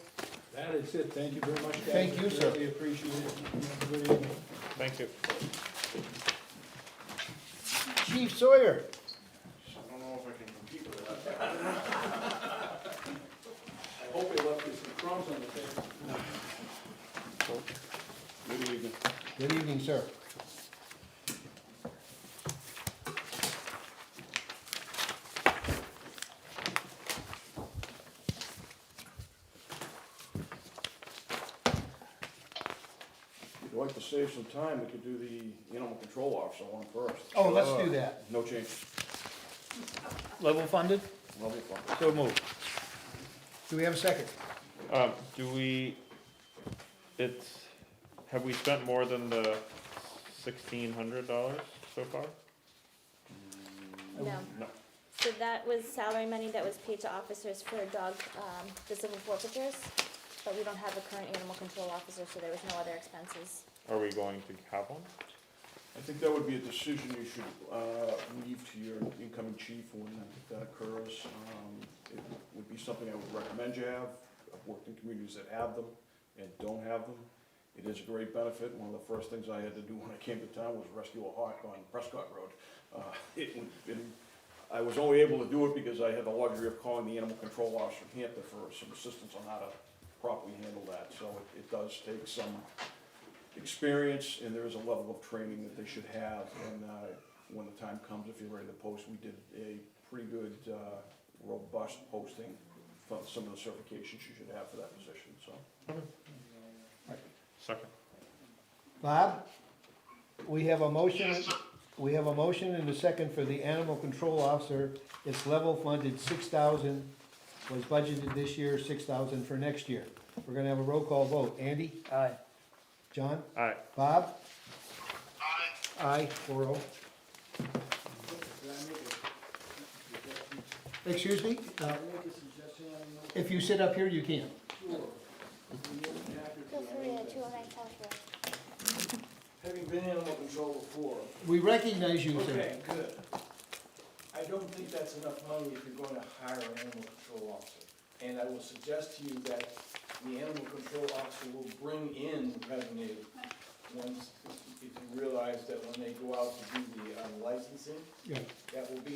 That is it, thank you very much, guys. Thank you, sir. Really appreciate it. Have a good evening. thank you. Chief Sawyer? I don't know if I can compete with that. I hope they left you some crumbs on the table. Good evening. Good evening, sir. If you'd like to save some time, we could do the animal control officer one first. Oh, let's do that. No change. Level funded? Level fund. So moved. Do we have a second? Do we, have we spent more than the $1,600 so far? No. No. So that was salary money that was paid to officers for the civil forfeitures. but we don't have a current animal control officer, so there was no other expenses. Are we going to have one? I think that would be a decision you should leave to your incoming chief when that occurs. It would be something I would recommend you have. I've worked in communities that have them and don't have them. It is a great benefit. One of the first things I had to do when I came to town was rescue a hawk on Prescott Road. I was only able to do it because I had the luxury of calling the animal control officer in Hampton for some assistance on how to properly handle that. So it does take some experience, and there is a level of training that they should have. And when the time comes, if you're ready to post, we did a pretty good, robust posting for some of the certifications you should have for that position, so. Second. Bob, we have a motion, and a second for the animal control officer. It's level funded, 6,000 was budgeted this year, 6,000 for next year. We're gonna have a roll call vote. Andy? Aye. John? Aye. Bob? Aye. Aye, 4-0. Excuse me? If you sit up here, you can. Feel free to 209 South Road. Having been animal control before. We recognize you, sir. Okay, good. I don't think that's enough money if you're going to hire an animal control officer. And I will suggest to you that the animal control officer will bring in revenue once, if you realize that when they go out to do the licensing, Yeah. that will be,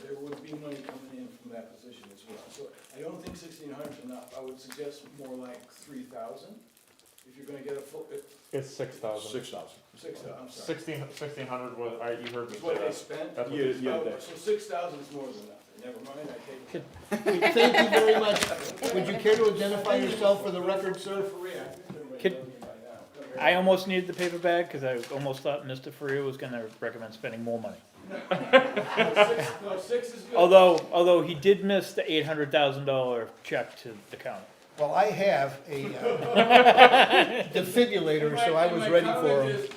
there would be money coming in from that position as well. So I don't think 1,600 is enough. I would suggest more like 3,000. If you're gonna get a full, It's 6,000. 6,000. 6,000, I'm sorry. 1,600 was, you heard me That's what say they that. spent? That's what Yeah, they spent. yeah. So 6,000 is more than enough. Never mind, I take it. Thank you very much. Would you care to identify yourself for the record, sir? I almost needed the paper bag, cause I almost thought Mr. Faria was gonna recommend spending more money. No, 6 is good. Although he did miss the $800,000 check to the county. Well, I have a defibrillator, so I was ready for him.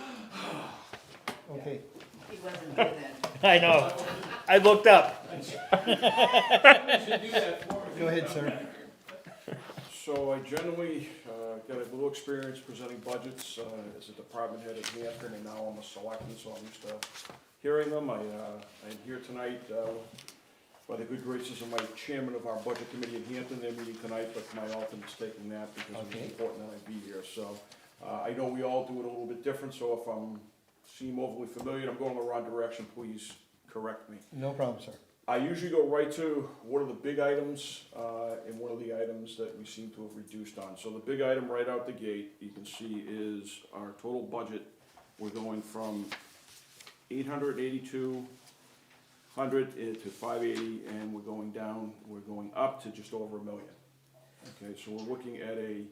Okay. He wasn't here then. I know, I looked up. Go ahead, sir. So I generally got a little experience presenting budgets as a department head at Hampton, and now I'm a selectman, so I'm used to hearing them. I'm here tonight by the good graces of my chairman of our budget committee at Hampton. They're meeting tonight, but my alternate's taking that because Okay. it's important that I be here. So I know we all do it a little bit different, so if I'm seem overly familiar, I'm going in the wrong direction, please correct me. No problem, sir. I usually go right to what are the big items, and what are the items that we seem to have reduced on. So the big item right out the gate, you can see is our total budget. We're going from 882 hundred to 580, and we're going up to just over $1 million. Okay, so we're looking at a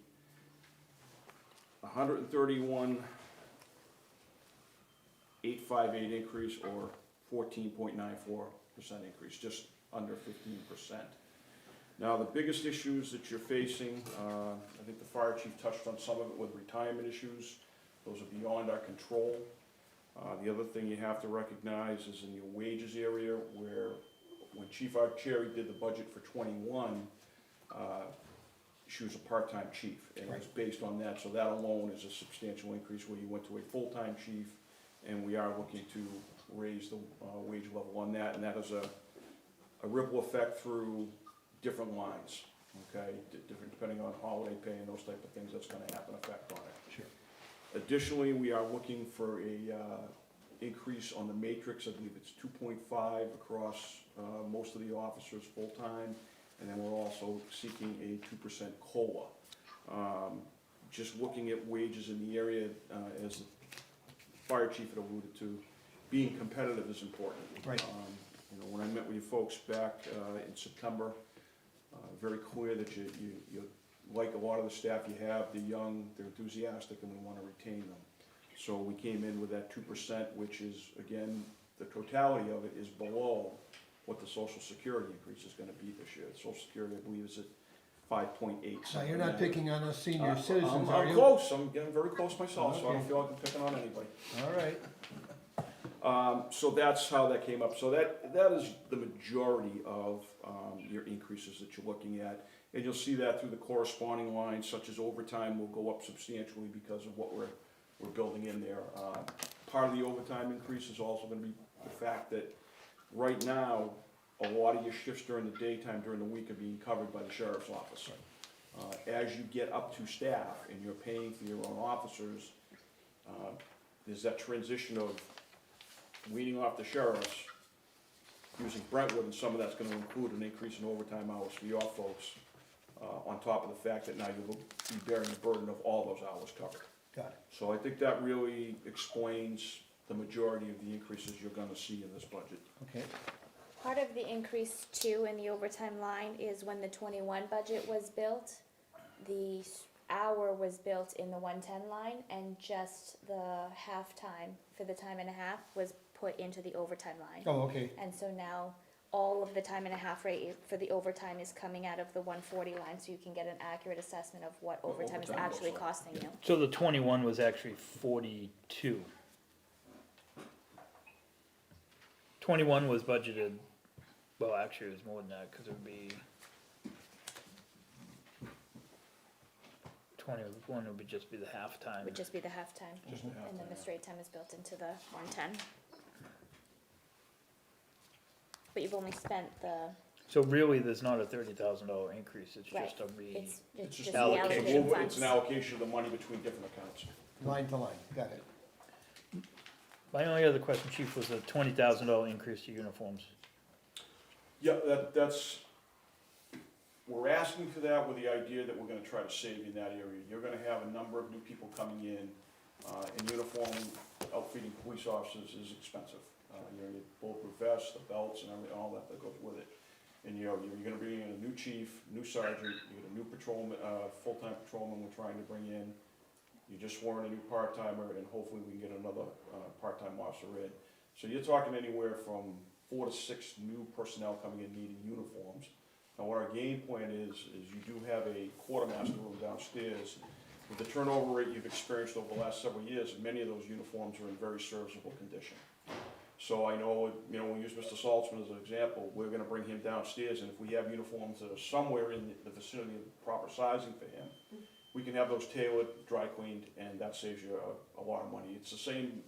131,858 increase, or 14.94% increase, just under 15%. Now, the biggest issues that you're facing, I think the fire chief touched on some of it with retirement issues. Those are beyond our control. The other thing you have to recognize is in your wages area, where when Chief Archerry did the budget for '21, she was a part-time chief, and it was based on that, so that alone is a substantial increase where you went to a full-time chief, and we are looking to raise the wage level on that, and that is a ripple effect through different lines, okay? Different, depending on holiday pay and those type of things, that's gonna have an effect on it. Sure. Additionally, we are looking for a increase on the matrix. I believe it's 2.5 across most of the officers full-time, and then we're also seeking a 2% COLA. Just looking at wages in the area, as the fire chief had alluded to, being competitive is important. Right. You know, when I met with you folks back in September, very clear that you like a lot of the staff you have, they're young, they're enthusiastic, and we want to retain them. So we came in with that 2%, which is, again, the totality of it is below what the Social Security increase is going to be this year. Social Security, I believe, is at 5.8. Now, you're not picking on us senior citizens, are I'm you? close, I'm getting very close myself, so I Okay. don't feel like I'm picking on anybody. All right. So that's how that came up. So that is the majority of your increases that you're looking at. And you'll see that through the corresponding lines, such as overtime will go up substantially because of what we're building in there. Part of the overtime increase is also gonna be the fact that right now, a lot of your shifts during the daytime, during the week are being covered by the sheriff's office. As you get up to staff and you're paying for your own officers, there's that transition of weaning off the sheriffs, using Brentwood, and some of that's gonna include an increase in overtime hours for your folks, on top of the fact that now you'll be bearing the burden of all those hours covered. Got it. So I think that really explains the majority of the increases you're gonna see in this budget. Okay. Part of the increase too in the overtime line is when the 21 budget was built, the hour was built in the 110 line, and just the halftime for the time and a half was put into the overtime line. Oh, okay. And so now all of the time and a half rate for the overtime is coming out of the 140 line, so you can get an accurate assessment of what overtime is overtime actually looks like. costing you. So the 21 was actually 42. 21 was budgeted, well, actually it was more than that, cause it would be 21 would just be the halftime. Would just be the halftime, Just the and then the halftime. straight time is built into the 110. But you've only spent the, So really, there's not a $30,000 increase, it's Right. just a it's It's just just the allocation. allocated It's funds. an allocation of the money between different accounts. Line to line, got it. My only other question, Chief, was a $20,000 increase to uniforms. Yeah, that's, we're asking for that with the idea that we're gonna try to save in that area. You're gonna have a number of new people coming in uniform, outfitting police officers is expensive. You know, bulletproof vests, the belts and everything, all that goes with it. And you're gonna bring in a new chief, new sergeant, you get a new patrolman, full-time patrolman we're trying to bring in. You just sworn a new part-timer, and hopefully we can get another part-time officer in. So you're talking anywhere from 4 to 6 new personnel coming in needing uniforms. Now what our game plan is you do have a quartermaster room downstairs. With the turnover rate you've experienced over the last several years, many of those uniforms are in very serviceable condition. So I know, you know, we use Mr. Saltzman as an example, we're gonna bring him downstairs, and if we have uniforms that are somewhere in the vicinity of the proper sizing for him, we can have those tailored, dry cleaned, and that saves you a lot of money. It's the same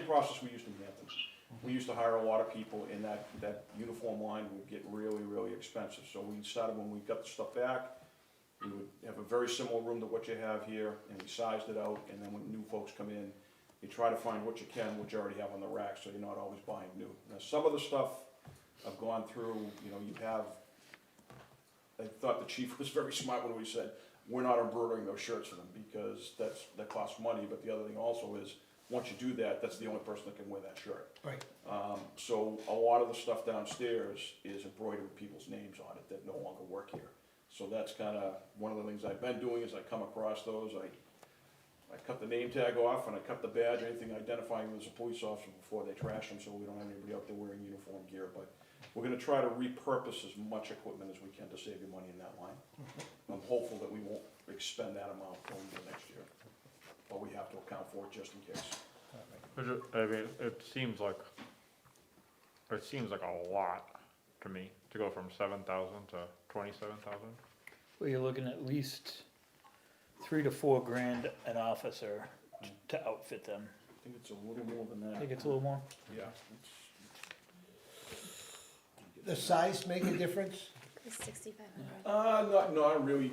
process we used in Hampton. We used to hire a lot of people, and that uniform line would get really, really expensive. So we decided when we got the stuff back, we would have a very similar room to what you have here, and we sized it out, and then when new folks come in, you try to find what you can, what you already have on the rack, so you're not always buying new. Now, some of the stuff I've gone through, you know, you have, I thought the chief was very smart when we said, we're not embroidering those shirts for them, because that costs money, but the other thing also is, once you do that, that's the only person that can wear that shirt. Right. So a lot of the stuff downstairs is embroidered with people's names on it that no longer work here. So that's kinda, one of the things I've been doing is I come across those, I cut the name tag off and I cut the badge, anything identifying them as a police officer before they trash them, so we don't have anybody out there wearing uniform gear. But we're gonna try to repurpose as much equipment as we can to save you money in that line. I'm hopeful that we won't expend that amount going into next year, but we have to account for it just in case. I mean, it seems like a lot to me, to go from 7,000 to 27,000. Well, you're looking at least $3 to $4 grand an officer to outfit them. I think it's a little more than that. I think it's a little more. Yeah. The size make a difference? It's 6,500. Not really.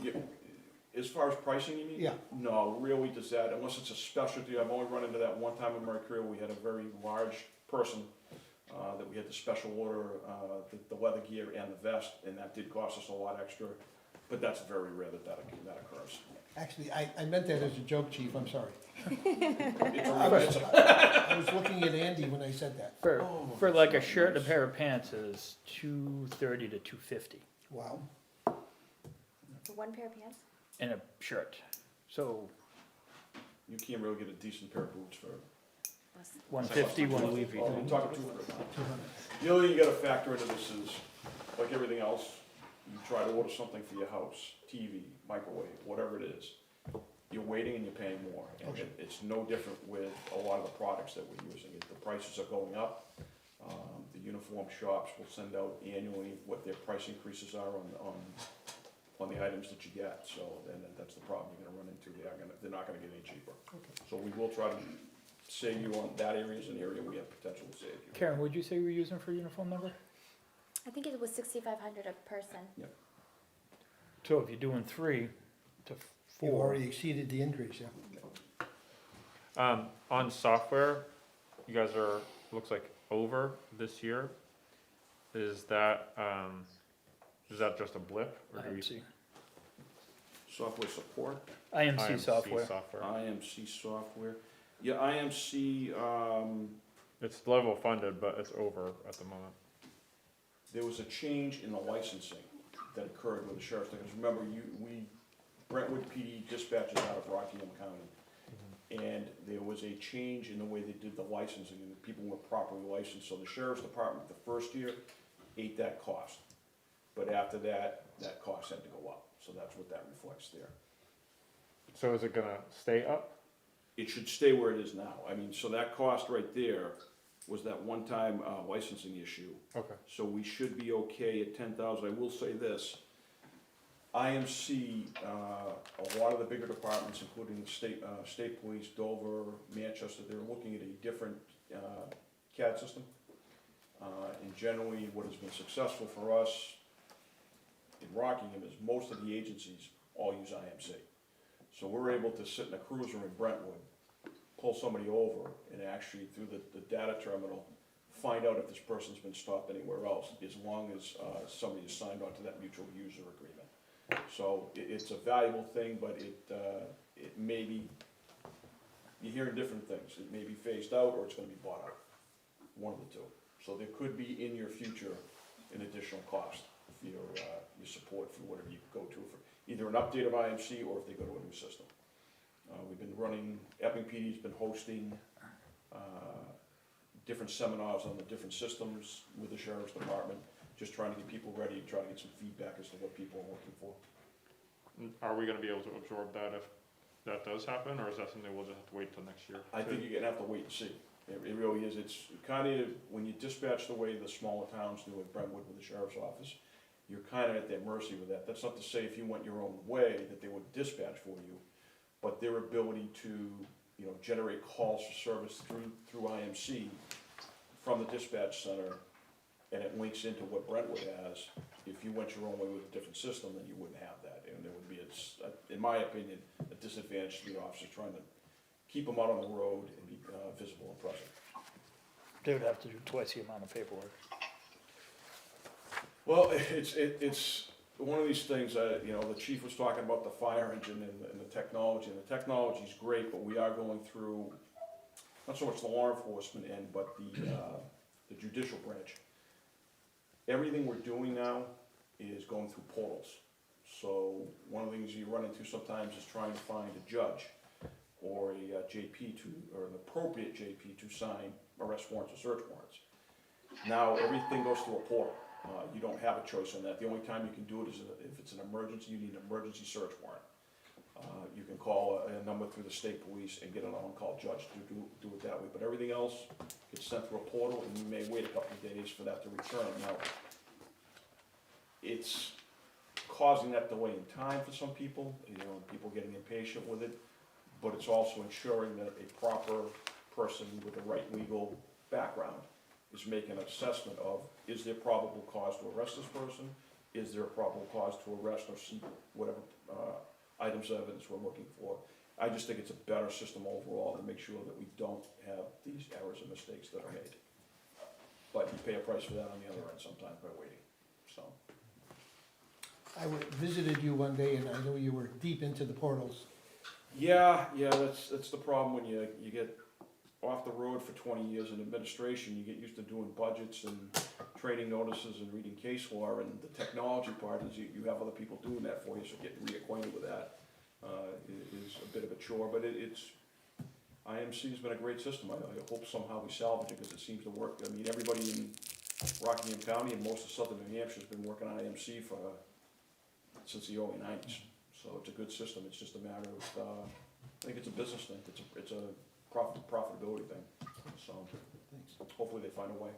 As far as pricing, you mean? Yeah. No, really does that, unless it's a specialty. I've only run into that one time in my career. We had a very large person that we had to special order the leather gear and the vest, and that did cost us a lot extra. But that's very rare that occurs. Actually, I meant that as a joke, chief, I'm sorry. It's I was looking at Andy when I said that. For like a shirt and a pair of pants is $230 to $250 Wow. For one pair of pants? and a shirt. So You can't really get a decent pair of boots for. Less. 150, one leafy. Oh, you're talking 200. 200. The other thing you gotta factor into this is, like everything else, you try to order something for your house, TV, microwave, whatever it is. You're waiting and you're paying more. And Okay. it's no different with a lot of the products that we're using. The prices are going up. The uniform shops will send out annually what their price increases are on on the items that you get, so then that's the problem you're gonna run into, they're not gonna get any cheaper. So we will try to save you on that area, is an area we have potential to save you. Karen, what'd you say we're using for uniform number? I think it was 6,500 a person. So if you're doing 3 to You've 4, already exceeded the increase, yeah. On software, you guys are, looks like over this year. Is that just a blip? Or do we IMC. Software support, IMC software. IMC software. Yeah, IMC, It's level funded, but it's over at the moment. there was a change in the licensing that occurred with the sheriff's department. Remember, Brentwood PD dispatches out of Rockingham County. And there was a change in the way they did the licensing, and the people weren't properly licensed. So the sheriff's department, the first year, ate that cost. But after that, that cost had to go up. So that's what that reflects there. So is it gonna stay up? It should stay where it is now. I mean, so that cost right there was that one-time licensing issue. Okay. So we should be okay at 10,000. I will say this, IMC, a lot of the bigger departments, including the state police, Dover, Manchester, they're looking at a different CAD system. And generally, what has been successful for us in Rockingham is most of the agencies all use IMC. So we're able to sit in a cruiser in Brentwood, pull somebody over, and actually through the data terminal, find out if this person's been stopped anywhere else, as long as somebody has signed on to that mutual user agreement. So it's a valuable thing, but it may be, you're hearing different things. It may be phased out or it's gonna be bought out, one of the two. So there could be in your future an additional cost for your support for whatever you go to for either an update of IMC or if they go to a new system. We've been running, Epping PD's been hosting different seminars on the different systems with the sheriff's department, just trying to get people ready, trying to get some feedback as to what people are looking for. Are we gonna be able to absorb that if that does happen, or is that something we'll just have to wait till next year? I think you're gonna have to wait and see. It really is. It's kind of, when you dispatch the way the smaller towns do at Brentwood with the sheriff's office, you're kind of at their mercy with that. That's not to say if you went your own way that they would dispatch for you, but their ability to, generate calls for service through IMC from the dispatch center, and it links into what Brentwood has. If you went your own way with a different system, then you wouldn't have that, and there would be, in my opinion, a disadvantage to the officers trying to keep them out on the road and be visible and present. They would have to do twice the amount of paperwork. Well, it's one of these things, the chief was talking about the fire engine and the technology, and the technology's great, but we are going through, not so much the law enforcement end, but the judicial branch. Everything we're doing now is going through portals. So one of the things you run into sometimes is trying to find a judge or a JP or an appropriate JP to sign arrest warrants or search warrants. Now, everything goes through a portal. You don't have a choice on that. The only time you can do it is if it's an emergency, you need an emergency search warrant. You can call a number through the state police and get an on-call judge to do it that way. But everything else gets sent through a portal, and you may wait a couple of days for that to return. Now, it's causing that delay in time for some people, people getting impatient with it, but it's also ensuring that a proper person with the right legal background is making an assessment of, is there probable cause to arrest this person? Is there a probable cause to arrest or seek whatever items of evidence we're looking for? I just think it's a better system overall to make sure that we don't have these errors and mistakes that are made. But you pay a price for that on the other end sometimes by waiting, so. I visited you one day and I know you were deep into the portals. Yeah, that's the problem when you get off the road for 20 years in administration. You get used to doing budgets and training notices and reading case law, and the technology part is you have other people doing that for you, so getting reacquainted with that is a bit of a chore, but IMC's been a great system. I hope somehow we salvage it because it seems to work. I mean, everybody in Rockingham County and most of southern New Hampshire has been working on IMC since the early 90s. So it's a good system. It's just a matter of, I think it's a business thing. It's a profitability thing. So hopefully they find a way.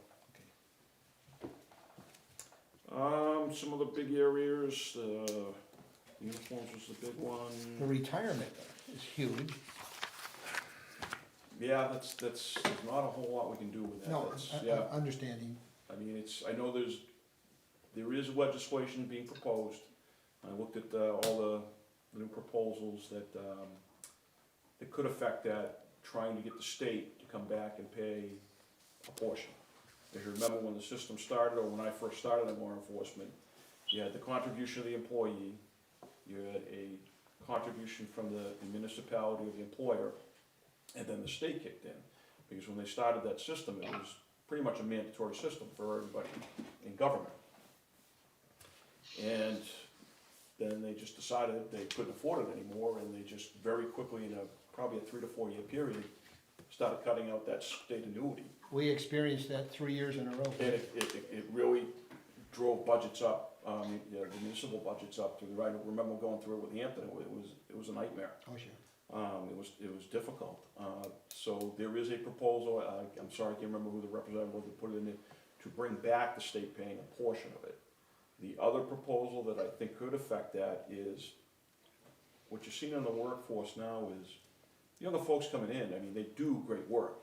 Some of the big areas, Uniforms was the big The one. retirement is huge. Yeah, there's not a whole lot we can do with that. No, That's- yeah. understanding. I mean, I know there is legislation being proposed. I looked at all the new proposals that could affect that, trying to get the state to come back and pay a portion. If you remember when the system started, or when I first started in law enforcement, you had the contribution of the employee, you had a contribution from the municipality or the employer, and then the state kicked in. Because when they started that system, it was pretty much a mandatory system for everybody in government. And then they just decided they couldn't afford it anymore, and they just very quickly, in probably a 3 to 4 year period, started cutting out that state annuity. We experienced that 3 years in a row. And it really drove budgets up, the municipal budgets up to the right. I remember going through it with Hampton, it was a nightmare. Oh, sure. It was difficult. So there is a proposal, I'm sorry, I can't remember who the representative was that put it in there, to bring back the state paying a portion of it. The other proposal that I think could affect that is, what you're seeing in the workforce now is, younger folks coming in, I mean, they do great work,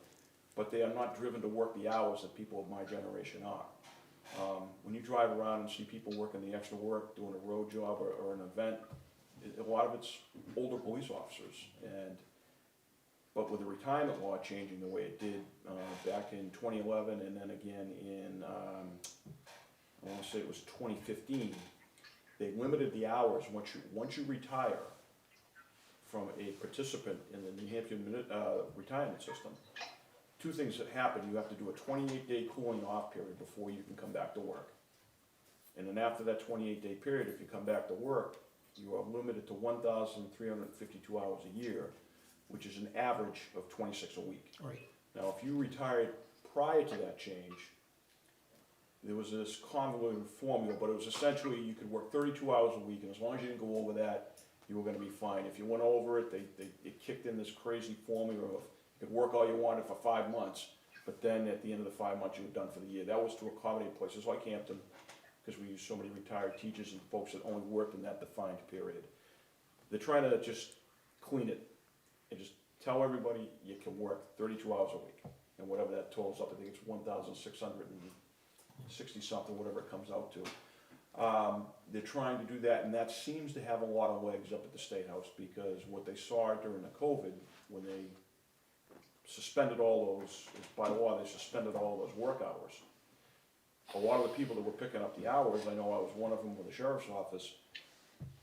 but they are not driven to work the hours that people of my generation are. When you drive around and see people working the extra work, doing a road job or an event, a lot of it's older police officers. But with the retirement law changing the way it did back in 2011, and then again in, I want to say it was 2015, they limited the hours. Once you retire from a participant in the New Hampshire retirement system, two things that happen. You have to do a 28-day cooling off period before you can come back to work. And then after that 28-day period, if you come back to work, you are limited to 1,352 hours a year, which is an average of 26 a week. Right. Now, if you retired prior to that change, there was this convoluted formula, but it was essentially you could work 32 hours a week, and as long as you didn't go over that, you were gonna be fine. If you went over it, it kicked in this crazy formula of you could work all you wanted for 5 months, but then at the end of the 5 months, you were done for the year. That was to accommodate places like Hampton, because we use so many retired teachers and folks that only worked in that defined period. They're trying to just clean it and just tell everybody you can work 32 hours a week, and whatever that totals up, I think it's 1,660 something, whatever it comes out to. They're trying to do that, and that seems to have a lot of legs up at the State House, because what they saw during the COVID, when they suspended all those, by law, they suspended all those work hours. A lot of the people that were picking up the hours, I know I was one of them with the sheriff's office,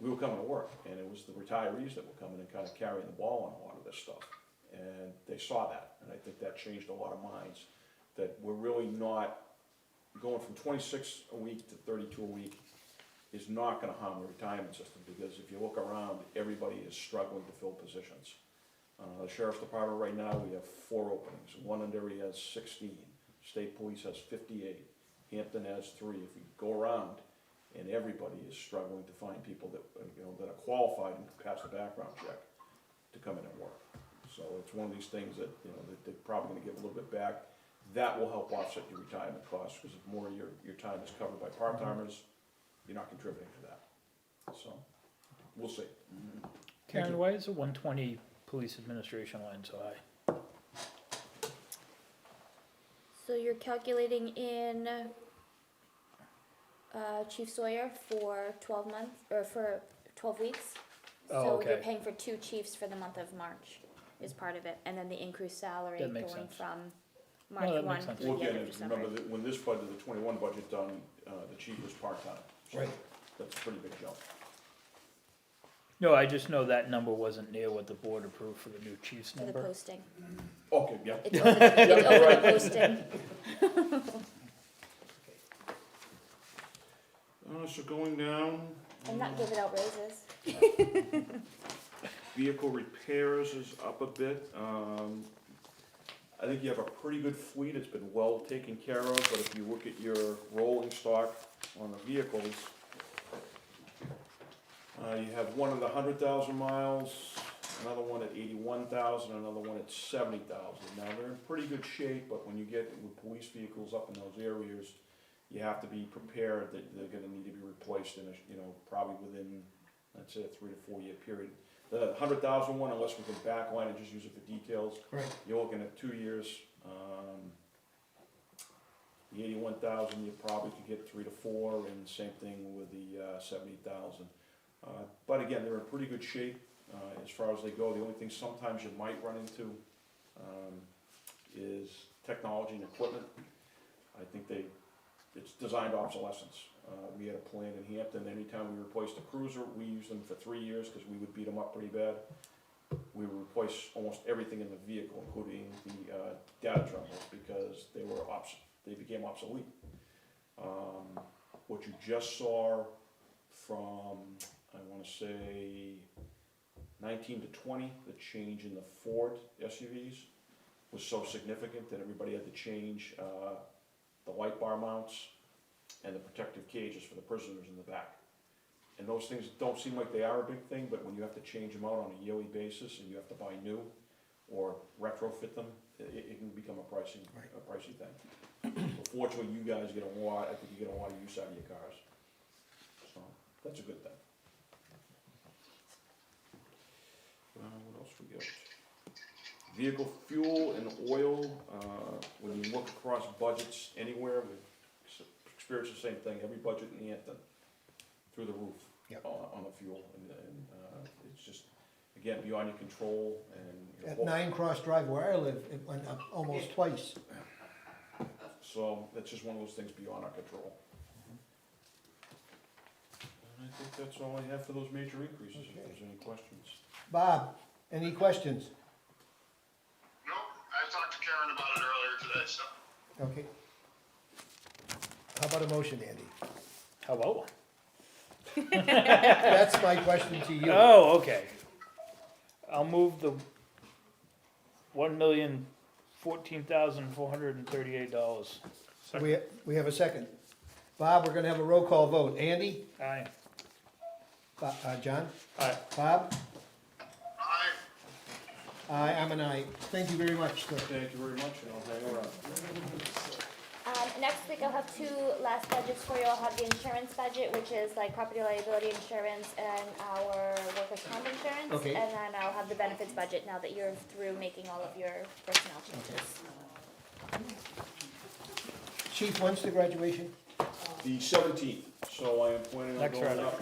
we were coming to work, and it was the retirees that were coming and kind of carrying the ball on a lot of this stuff. And they saw that, and I think that changed a lot of minds, that we're really not, going from 26 a week to 32 a week is not gonna harm the retirement system, because if you look around, everybody is struggling to fill positions. The sheriff's department right now, we have 4 openings. One under he has 16. State police has 58. Hampton has 3. If we go around, and everybody is struggling to find people that, that are qualified and can pass the background check to come in and work. So it's one of these things that, that they're probably gonna give a little bit back. That will help offset your retirement costs, because if more of your time is covered by part-timers, you're not contributing to that. So, we'll see. Karen, why is the 120 police administration line so high? So you're calculating in Chief Sawyer for 12 months, or for 12 weeks? Oh, So you're okay. paying for 2 chiefs for the month of March is part of it, and then the increased salary That going makes sense. from No, March that 1 makes sense. through Well, the end again, of December. remember that when this budget, the 21 budget done, the chief was part-time. So Right. that's a pretty big jump. No, I just know that number wasn't near what the board approved for the new chief's For the number. posting. Okay, yeah. It's over the, it's Yeah, over right. the posting. So going down. I'm not giving out raises. Vehicle repairs is up a bit. I think you have a pretty good fleet. It's been well taken care of, but if you look at your rolling stock on the vehicles, you have one at 100,000 miles, another one at 81,000, another one at 70,000. Now, they're in pretty good shape, but when you get with police vehicles up in those areas, you have to be prepared that they're gonna need to be replaced in probably within I'd say a 3 to 4 year period. The 100,000 one, unless we can backline and just use it for details, Right. you're looking at 2 years. The 81,000, you probably could get 3 to 4, and same thing with the 70,000. But again, they're in pretty good shape as far as they go. The only thing sometimes you might run into is technology and equipment. I think it's designed obsolescence. We had a plant in Hampton, anytime we replaced a cruiser, we used them for 3 years because we would beat them up pretty bad. We would replace almost everything in the vehicle, including the data terminals, because they became obsolete. What you just saw from, I want to say, 19 to 20, the change in the Ford SUVs was so significant that everybody had to change the light bar mounts and the protective cages for the prisoners in the back. And those things don't seem like they are a big thing, but when you have to change them out on a yearly basis and you have to buy new or retrofit them, it can become a pricey thing. Fortunately, you guys get I think you get a lot of use out of your cars. So, that's a good thing. What else we got? Vehicle fuel and oil, when you look across budgets anywhere, we experience the same thing, every budget in Hampton, through the roof. Yep. On the fuel, and it's just, again, beyond your control, and. At 9 Cross Drive where I live, it went up almost twice. So, that's just one of those things beyond our control. And I think that's all I have for those major increases, if there's any questions. Bob, any questions? Nope, I talked to Karen about it earlier today, so. Okay. How about a motion, Andy? How about one? That's my question to you. Oh, okay. I'll move the $1,014,438. We have a second. Bob, we're gonna have a roll call vote. Andy? Aye. John? Aye. Bob? Aye. Aye, I'm an aye. Thank you very much, sir. Thank you very much, and I'll hang around. Next week I'll have 2 last budgets for you. I'll have the insurance budget, which is like property liability insurance and our workers' comp insurance. Okay. And then I'll have the benefits budget now that you're through making all of your personnel changes. Chief, when's the graduation? The 17th, so I am planning on Next going Friday. up,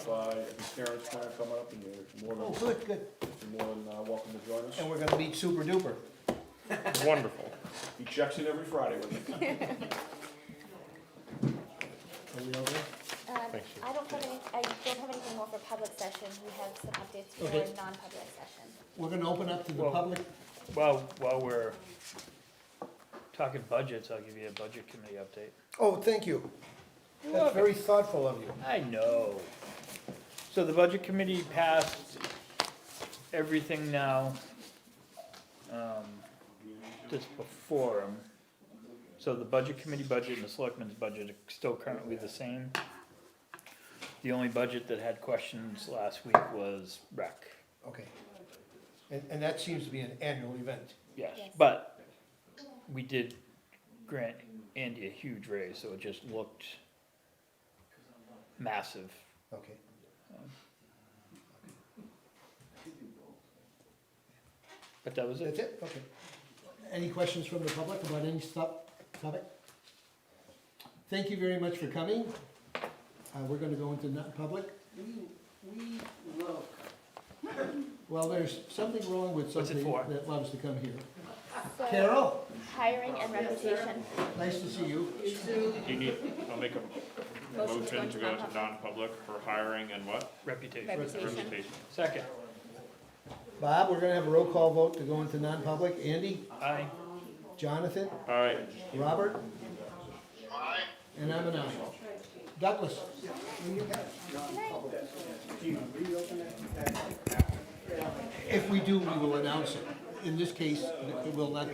Karen's plan coming up, and you're more Oh, than, good, good. welcome to join us. And we're gonna meet super duper. Wonderful. He checks in every Friday with me. Are we over? Thanks, Chief. I don't have anything more for public session. We have some updates for Okay. non-public session. We're gonna open up to the Well- public. While we're talking budgets, I'll give you a budget committee update. Oh, thank you. That's very thoughtful of you. I know. So the budget committee passed everything now, that's before them. So the budget committee budget and the selectmen's budget are still currently the same. The only budget that had questions last week was rec. Okay. And that seems to be an annual event. Yes, Yes. but we did grant Andy a huge raise, so it just looked massive. Okay. But that was That's it. it? Okay. Any questions from the public about any topic? Thank you very much for coming. We're gonna go into non-public. We love. Well, there's something wrong with What's it something for? that loves to come here. So, Carol, hiring and reputation. nice to see you. I'll make a motion to go into non-public for hiring and what? Reputation. Reputation. Reputation. Second. Bob, we're gonna have a roll call vote to go into non-public. Andy, Aye. Jonathan, All right. Robert, Aye. and I'm an aye. Douglas? If we do, we will announce it. In this case, it will not be